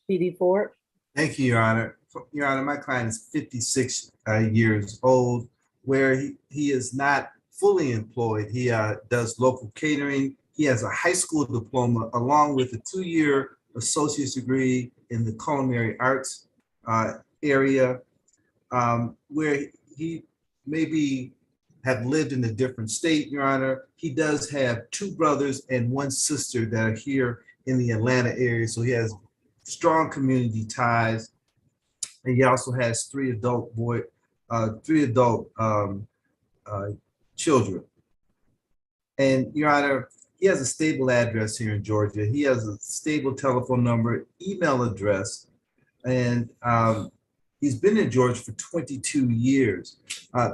PD Ford. Thank you, Your Honor. Your Honor, my client is 56 years old, where he is not fully employed. He does local catering. He has a high school diploma along with a 2-year associate's degree in the culinary arts area, where he maybe have lived in a different state, Your Honor. He does have 2 brothers and 1 sister that are here in the Atlanta area, so he has strong community ties. And he also has 3 adult three adult children. And Your Honor, he has a stable address here in Georgia. He has a stable telephone number, email address, and he's been in Georgia for 22 years.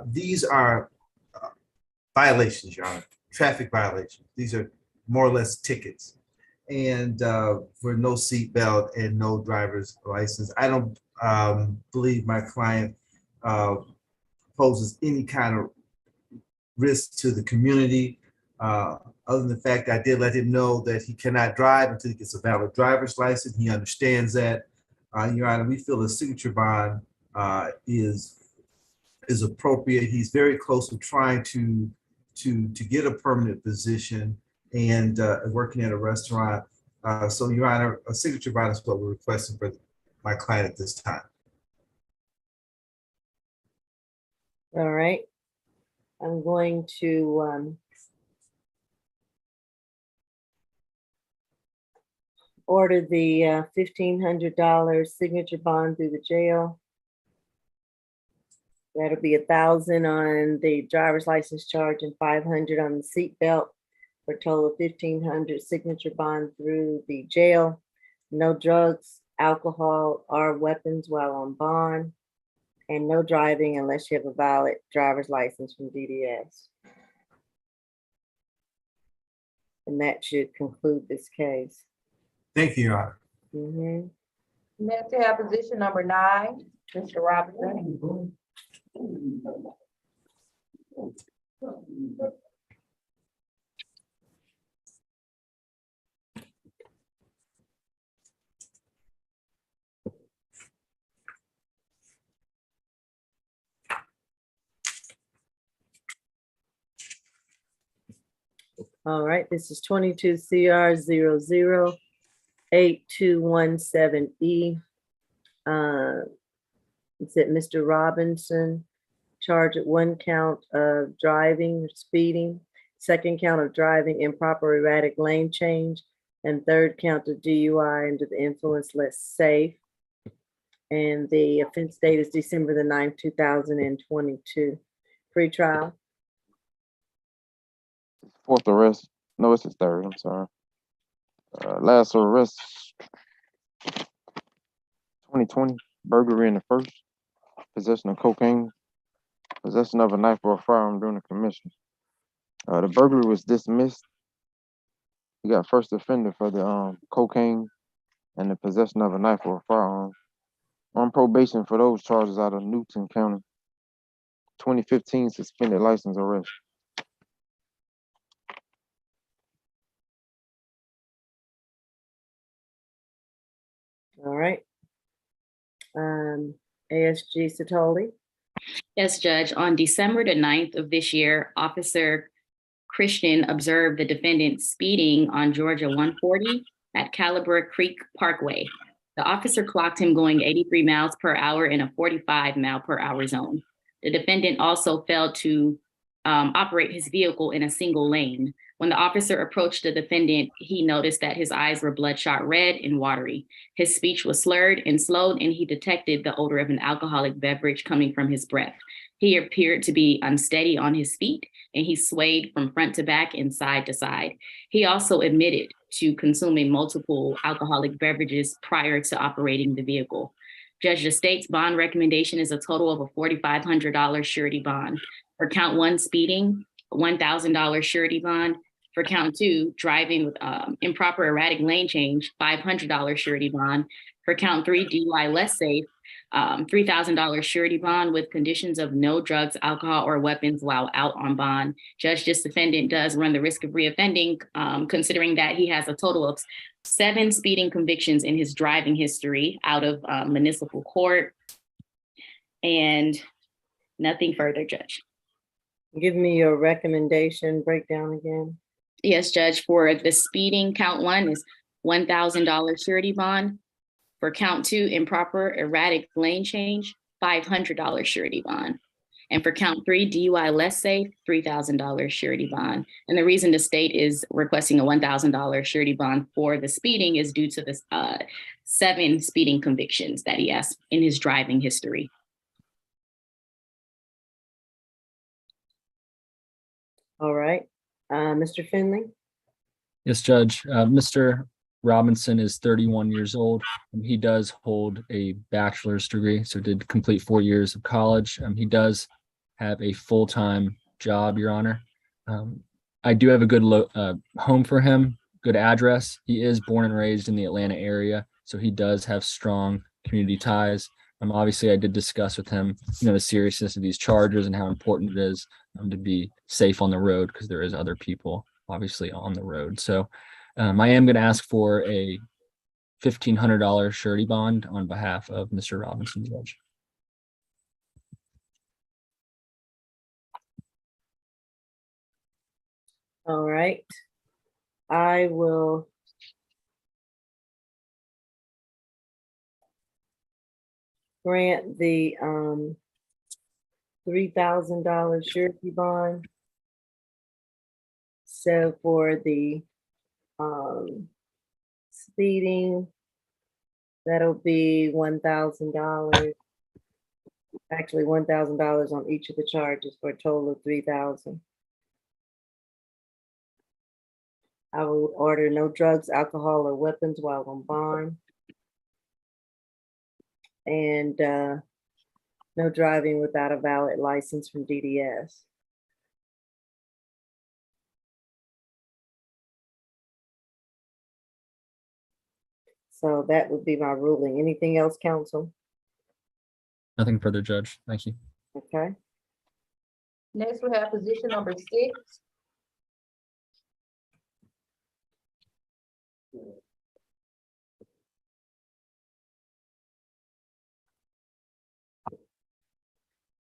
These are violations, Your Honor, traffic violations. These are more or less tickets. And for no seatbelt and no driver's license. I don't believe my client poses any kind of risk to the community, other than the fact that I did let him know that he cannot drive until he gets a valid driver's license. He understands that. Your Honor, we feel the signature bond is appropriate. He's very close to trying to get a permanent position and working at a restaurant. So Your Honor, a signature bond is what we're requesting for my client at this time. All right. I'm going to order the $1,500 signature bond through the jail. That'll be $1,000 on the driver's license charge and $500 on the seat belt, for a total of $1,500 signature bond through the jail. No drugs, alcohol, or weapons while on bond, and no driving unless you have a valid driver's license from DDS. And that should conclude this case. Thank you, Your Honor. Mhm. Next, we have position number 9, Mr. Robinson. All right, this is 22 CR 008217E. It's at Mr. Robinson, charged at 1 count of driving or speeding, 2nd count of driving improper erratic lane change, and 3rd count of DUI under the influence less safe. And the offense date is December the 9th, 2022. Pre-trial. Fourth arrest. No, it's his third. I'm sorry. Last arrest, 2020, burglary in the first, possession of cocaine, possession of a knife or a firearm during the commission. The burglary was dismissed. He got first offender for the cocaine and the possession of a knife or a firearm. On probation for those charges out of Newton County. 2015 suspended license arrest. All right. ASG Satoli. Yes, Judge. On December the 9th of this year, Officer Christian observed the defendant speeding on Georgia 140 at Caliber Creek Parkway. The officer clocked him going 83 miles per hour in a 45 mile per hour zone. The defendant also failed to operate his vehicle in a single lane. When the officer approached the defendant, he noticed that his eyes were bloodshot red and watery. His speech was slurred and slowed, and he detected the odor of an alcoholic beverage coming from his breath. He appeared to be unsteady on his feet, and he swayed from front to back and side to side. He also admitted to consuming multiple alcoholic beverages prior to operating the vehicle. Judge, the state's bond recommendation is a total of a $4,500 surety bond. For count 1, speeding, $1,000 surety bond. For count 2, driving with improper erratic lane change, $500 surety bond. For count 3, DUI less safe, $3,000 surety bond with conditions of no drugs, alcohol, or weapons while out on bond. Judge, this defendant does run the risk of reoffending, considering that he has a total of 7 speeding convictions in his driving history out of municipal court. And nothing further, Judge. Give me your recommendation breakdown again. Yes, Judge. For the speeding, count 1 is $1,000 surety bond. For count 2, improper erratic lane change, $500 surety bond. And for count 3, DUI less safe, $3,000 surety bond. And the reason the state is requesting a $1,000 surety bond for the speeding is due to the 7 speeding convictions that he has in his driving history. All right, Mr. Finley? Yes, Judge. Mr. Robinson is 31 years old. He does hold a bachelor's degree, so did complete 4 years of college. He does have a full-time job, Your Honor. I do have a good home for him, good address. He is born and raised in the Atlanta area, so he does have strong community ties. Obviously, I did discuss with him, the seriousness of these charges and how important it is to be safe on the road because there is other people obviously on the road. So I am going to ask for a $1,500 surety bond on behalf of Mr. Robinson, Judge. All right. I will grant the $3,000 surety bond. So for the speeding, that'll be $1,000. Actually, $1,000 on each of the charges for a total of $3,000. I will order no drugs, alcohol, or weapons while on bond. And no driving without a valid license from DDS. So that would be my ruling. Anything else, counsel? Nothing further, Judge. Thank you. Okay. Next, we have position number 6.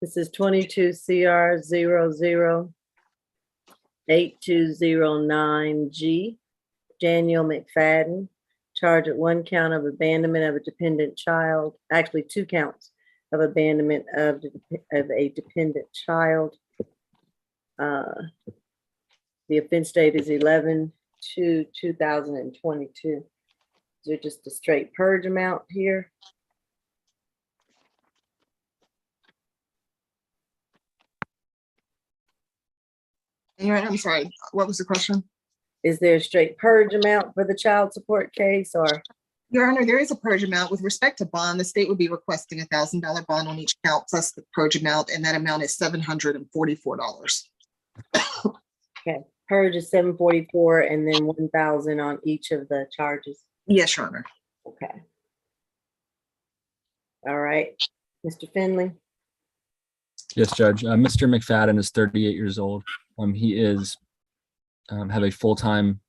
This is 22 CR 008209G. Daniel McFadden, charged with 1 count of abandonment of a dependent child, actually 2 counts of abandonment of a dependent child. The offense date is 11/2/2022. Is there just a straight purge amount here? Your Honor, I'm sorry, what was the question? Is there a straight purge amount for the child support case, or? Your Honor, there is a purge amount. With respect to bond, the state would be requesting $1,000 bond on each count plus the purge amount, and that amount is $744. Okay, purge is $744 and then $1,000 on each of the charges. Yes, Your Honor. Okay. All right, Mr. Finley? Yes, Judge. Mr. McFadden is 38 years old. He is have a full-time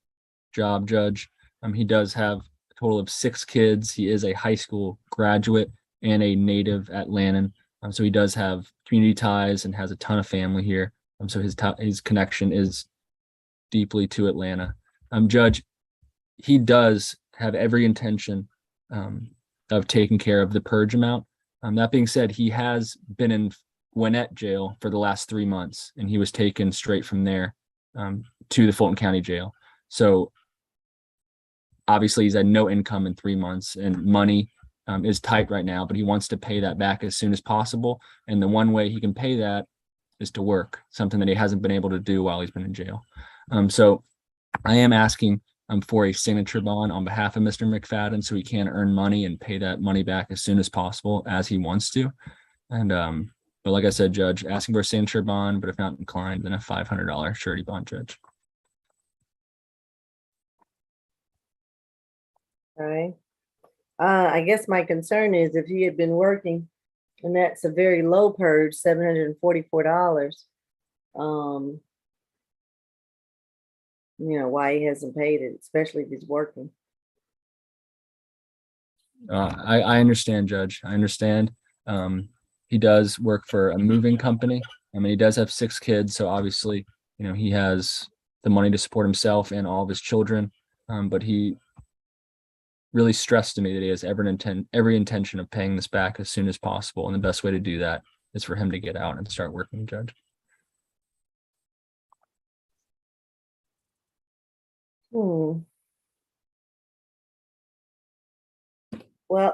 job, Judge. He does have a total of 6 kids. He is a high school graduate and a native Atlantan. So he does have community ties and has a ton of family here. So his connection is deeply to Atlanta. Judge, he does have every intention of taking care of the purge amount. That being said, he has been in Gwinnett jail for the last 3 months, and he was taken straight from there to the Fulton County Jail. So obviously he's had no income in 3 months, and money is tight right now, but he wants to pay that back as soon as possible. And the one way he can pay that is to work, something that he hasn't been able to do while he's been in jail. So I am asking for a signature bond on behalf of Mr. McFadden so he can earn money and pay that money back as soon as possible as he wants to. And but like I said, Judge, asking for a signature bond, but if not inclined, then a $500 surety bond, Judge. All right. I guess my concern is if he had been working, and that's a very low purge, $744. Why he hasn't paid it, especially if he's working. I understand, Judge. I understand. He does work for a moving company. I mean, he does have 6 kids, so obviously, he has the money to support himself and all of his children. But he really stressed to me that he has every intention of paying this back as soon as possible, and the best way to do that is for him to get out and start working, Judge. Well,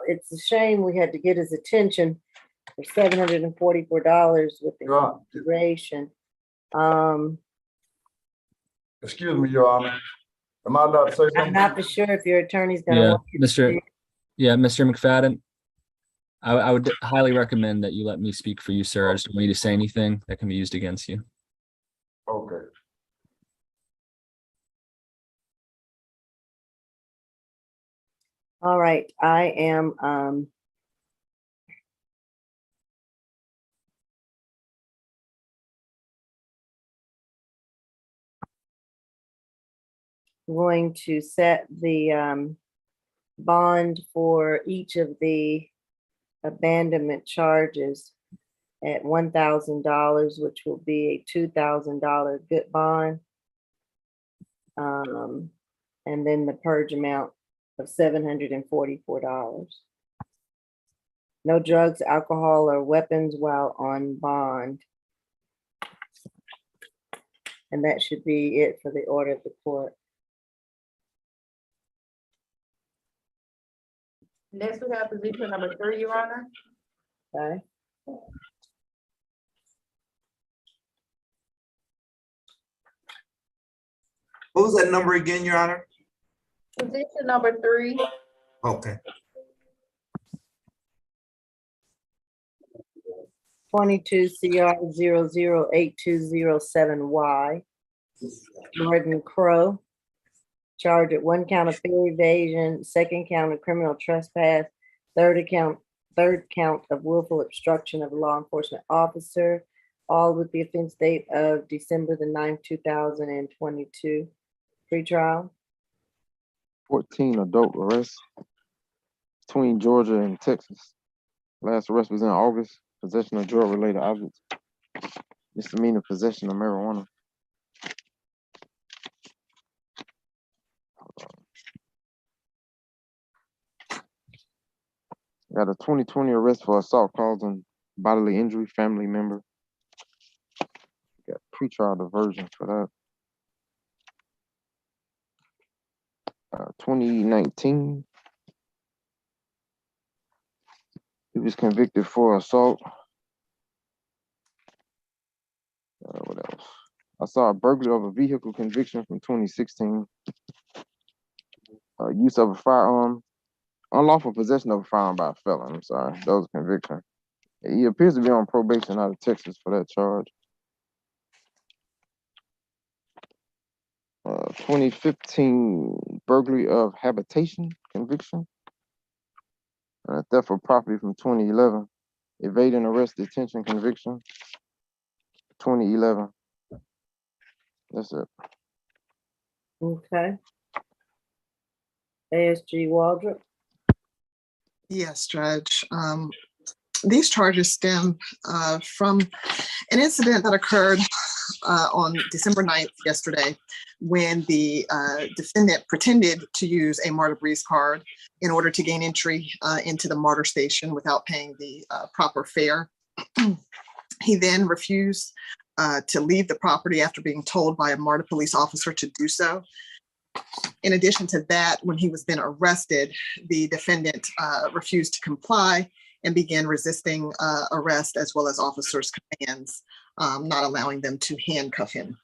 it's a shame we had to get his attention for $744 with the consideration. Excuse me, Your Honor. Am I allowed to say I'm something? not for sure if your attorney's gonna Yeah, want you to Mr. speak. Yeah, Mr. McFadden. I would highly recommend that you let me speak for you, sir. I just don't want you to say anything that can be used against you. Okay. All right, I am, going to set the, bond for each of the abandonment charges at $1,000, which will be a $2,000 good bond. And then the purge amount of $744. No drugs, alcohol, or weapons while on bond. And that should be it for the order of the court. Next, we have position number 3, Your Honor. Okay. What was that number again, Your Honor? Position number 3. Okay. 22 CR 008207Y. Martin Crow. Charged at 1 count of fair evasion, 2nd count of criminal trespass, 3rd count of willful obstruction of a law enforcement officer, all with the offense date of December the 9th, 2022. Pretrial. 14 adult arrests between Georgia and Texas. Last arrest was in August. Possession of drug-related objects. Misdemeanor possession of marijuana. Got a 2020 arrest for assault causing bodily injury, family member. Got pretrial diversion for that. 2019. He was convicted for assault. What else? I saw a burglary of a vehicle conviction from 2016. Use of a firearm. Unlawful possession of a firearm by a felon. I'm sorry. That was a conviction. He appears to be on probation out of Texas for that charge. 2015 burglary of habitation conviction. Theft of property from 2011. Evading arrest detention conviction. 2011. That's it. Okay. ASG Waldrop. Yes, Judge. These charges stem from an incident that occurred on December 9th, yesterday, when the defendant pretended to use a MARTA Breeze card in order to gain entry into the MARTA station without paying the proper fare. He then refused to leave the property after being told by a MARTA police officer to do so. In addition to that, when he was then arrested, the defendant refused to comply and began resisting arrest as well as officers' commands, not allowing them to handcuff him.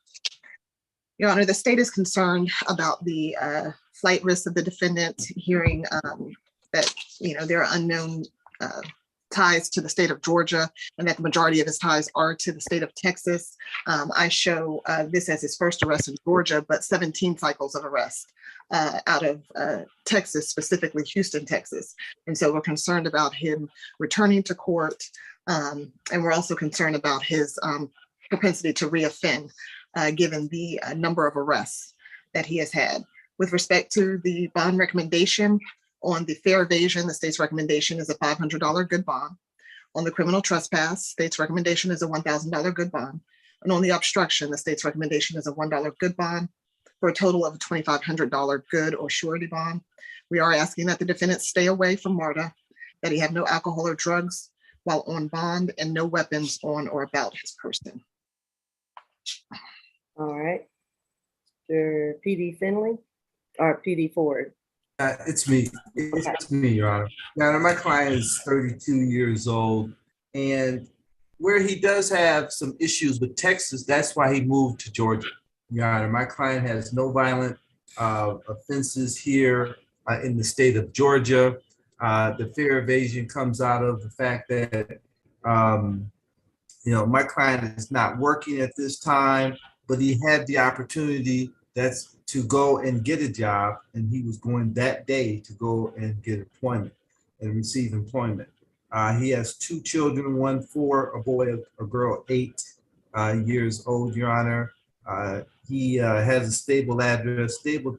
Your Honor, the state is concerned about the flight risk of the defendant, hearing that there are unknown ties to the state of Georgia and that the majority of his ties are to the state of Texas. I show this as his first arrest in Georgia, but 17 cycles of arrest out of Texas, specifically Houston, Texas. And so we're concerned about him returning to court. And we're also concerned about his propensity to reoffend, given the number of arrests that he has had. With respect to the bond recommendation, on the fair evasion, the state's recommendation is a $500 good bond. On the criminal trespass, state's recommendation is a $1,000 good bond. And on the obstruction, the state's recommendation is a $1 good bond for a total of a $2,500 good or surety bond. We are asking that the defendant stay away from MARTA, that he have no alcohol or drugs while on bond, and no weapons on or about his person. All right. Mr. PD Finley or PD Ford? It's me. It's me, Your Honor. Now, my client is 32 years old, and where he does have some issues with Texas, that's why he moved to Georgia. Your Honor, my client has no violent offenses here in the state of Georgia. The fear evasion comes out of the fact that, my client is not working at this time, but he had the opportunity that's to go and get a job, and he was going that day to go and get employment and receive employment. He has two children, one 4, a boy, a girl 8 years old, Your Honor. He has a stable address, stable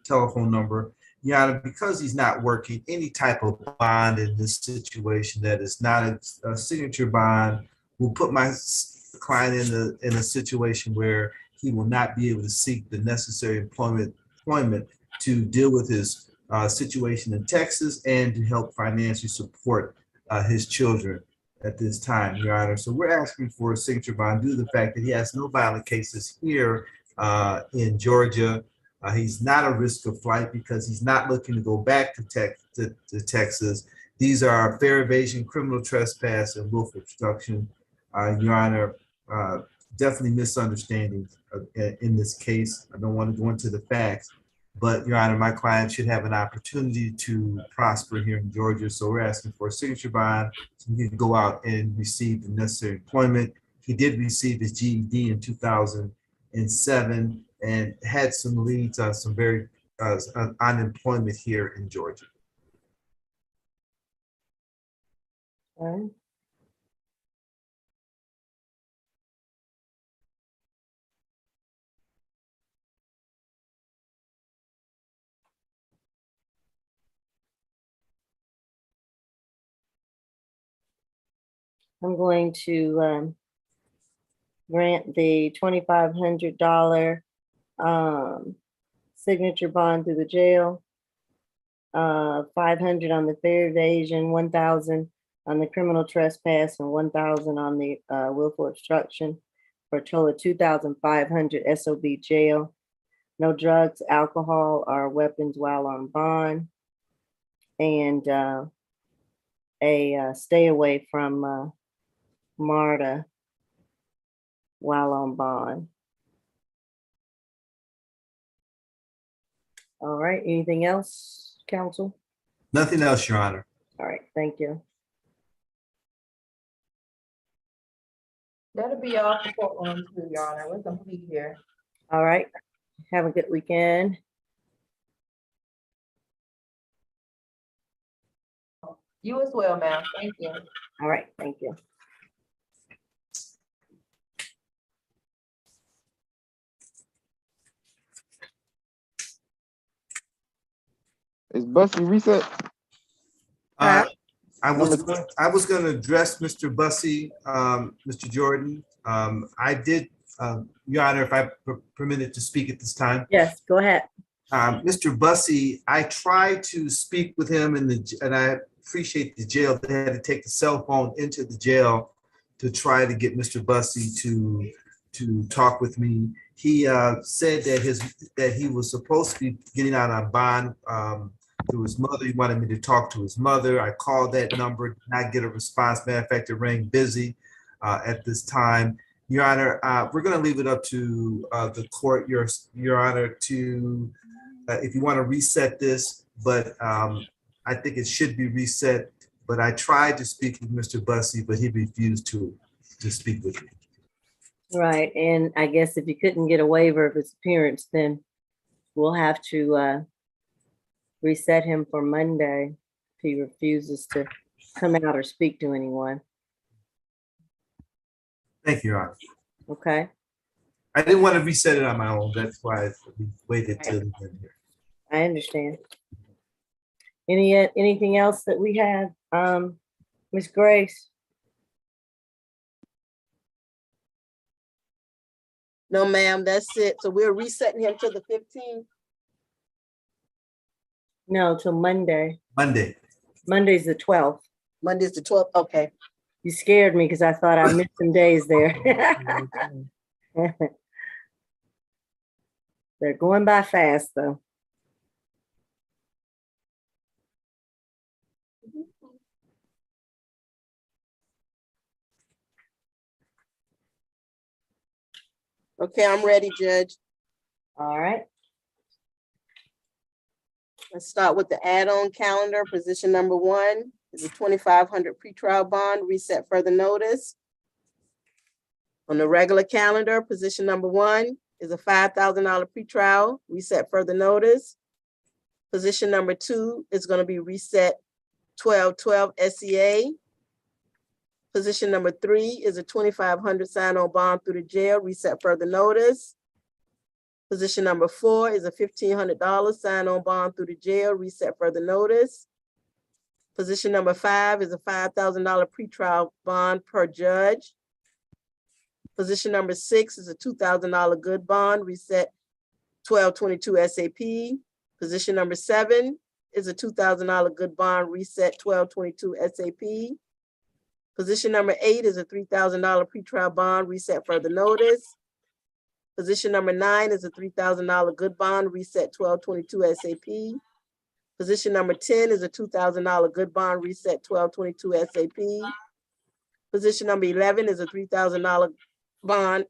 telephone number. Your Honor, because he's not working, any type of bond in this situation that is not a signature bond will put my client in a situation where he will not be able to seek the necessary employment to deal with his situation in Texas and to help financially support his children at this time, Your Honor. So we're asking for a signature bond due to the fact that he has no violent cases here in Georgia. He's not a risk of flight because he's not looking to go back to Texas. These are fair evasion, criminal trespass, and willful obstruction. Your Honor, definitely misunderstandings in this case. I don't want to go into the facts, but Your Honor, my client should have an opportunity to prosper here in Georgia. So we're asking for a signature bond so he can go out and receive the necessary employment. He did receive his GED in 2007 and had some leads on some very unemployment here in Georgia. All right. I'm going to grant the $2,500 signature bond through the jail, 500 on the fair evasion, 1,000 on the criminal trespass, and 1,000 on the willful obstruction, for a total of 2,500 SOB jail. No drugs, alcohol, or weapons while on bond, and a stay away from MARTA while on bond. All right, anything else, counsel? Nothing else, Your Honor. All right, thank you. That'll be all for courtroom too, Your Honor. We're complete here. All right, have a good weekend. You as well, ma'am. Thank you. All right, thank you. Is Bussy reset? I was going to address Mr. Bussy, Mr. Jordan. I did, Your Honor, if I permitted to speak at this time. Yes, go ahead. Mr. Bussy, I tried to speak with him and I appreciate the jail. They had to take the cell phone into the jail to try to get Mr. Bussy to talk with me. He said that he was supposed to be getting out on bond through his mother. He wanted me to talk to his mother. I called that number, did not get a response. Matter of fact, it rang busy at this time. Your Honor, we're going to leave it up to the court, Your Honor, to if you want to reset this, but I think it should be reset. But I tried to speak with Mr. Bussy, but he refused to speak with me. Right, and I guess if you couldn't get a waiver of his appearance, then we'll have to reset him for Monday if he refuses to come out or speak to anyone. Thank you, Your Honor. Okay. I didn't want to reset it on my own. That's why we waited till the end here. I understand. Anything else that we have? Ms. Grace? No, ma'am, that's it. So we're resetting him to the 15th. No, till Monday. Monday. Monday's the 12th. Monday's the 12th. Okay. You scared me because I thought I missed some days there. They're going by fast, though. Okay, I'm ready, Judge. All right, Let's start with the add-on calendar. Position number 1 is a 2,500 pretrial bond, reset further notice. On the regular calendar, position number 1 is a $5,000 pretrial, reset further notice. Position number 2 is going to be reset 1212 SEA. Position number 3 is a 2,500 sign-on bond through the jail, reset further notice. Position number 4 is a $1,500 sign-on bond through the jail, reset further notice. Position number 5 is a $5,000 pretrial bond per judge. Position number 6 is a $2,000 good bond, reset 1222 SAP. Position number 7 is a $2,000 good bond, reset 1222 SAP. Position number 8 is a $3,000 pretrial bond, reset further notice. Position number 9 is a $3,000 good bond, reset 1222 SAP. Position number 10 is a $2,000 good bond, reset 1222 SAP. Position number 11 is a $3,000 bond,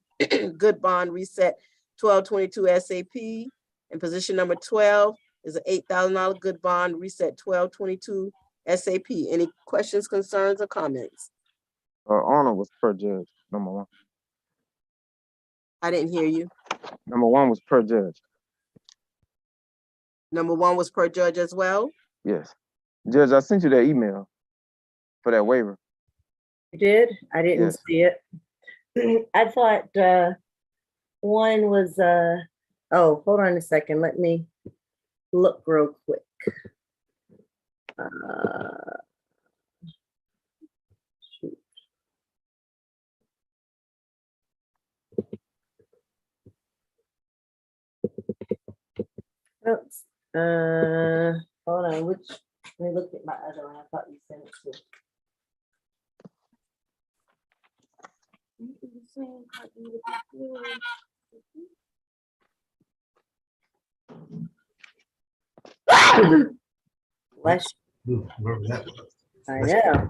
good bond, reset 1222 SAP. And position number 12 is an $8,000 good bond, reset 1222 SAP. Any questions, concerns, or comments? Arnold was per judge, number 1. I didn't hear you. Number 1 was per judge. Number 1 was per judge as well. Yes. Judge, I sent you that email for that waiver. you did? I didn't Yes. see it. I thought one was, oh, hold on a second. Let me look real quick. Shoot. Oops. Hold on, let me look at my other one. I thought you sent it to. Bless Ooh, wherever that was. you. I know.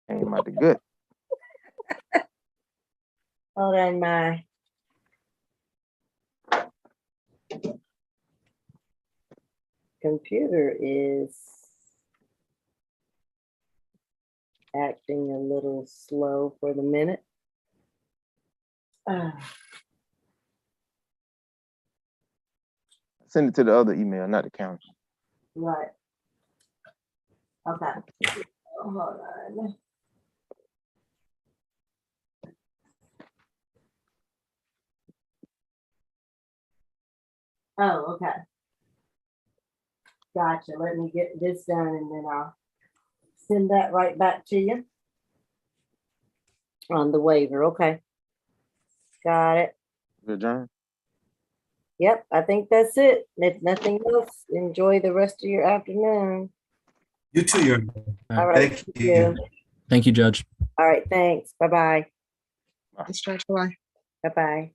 Ain't about the good. Hold on, my. Computer is acting a little slow for the minute. Send it to the other email, not the county. Right. Okay. Hold on. Oh, okay. Gotcha. Let me get this done and then I'll send that right back to you on the waiver. Okay. Got it. Good, John. Yep, I think that's it. If nothing else, enjoy the rest of your afternoon. You too, Your All right. Thank you. Thank you, Judge. All right, thanks. Bye-bye. Ms. Judge, bye. Bye-bye.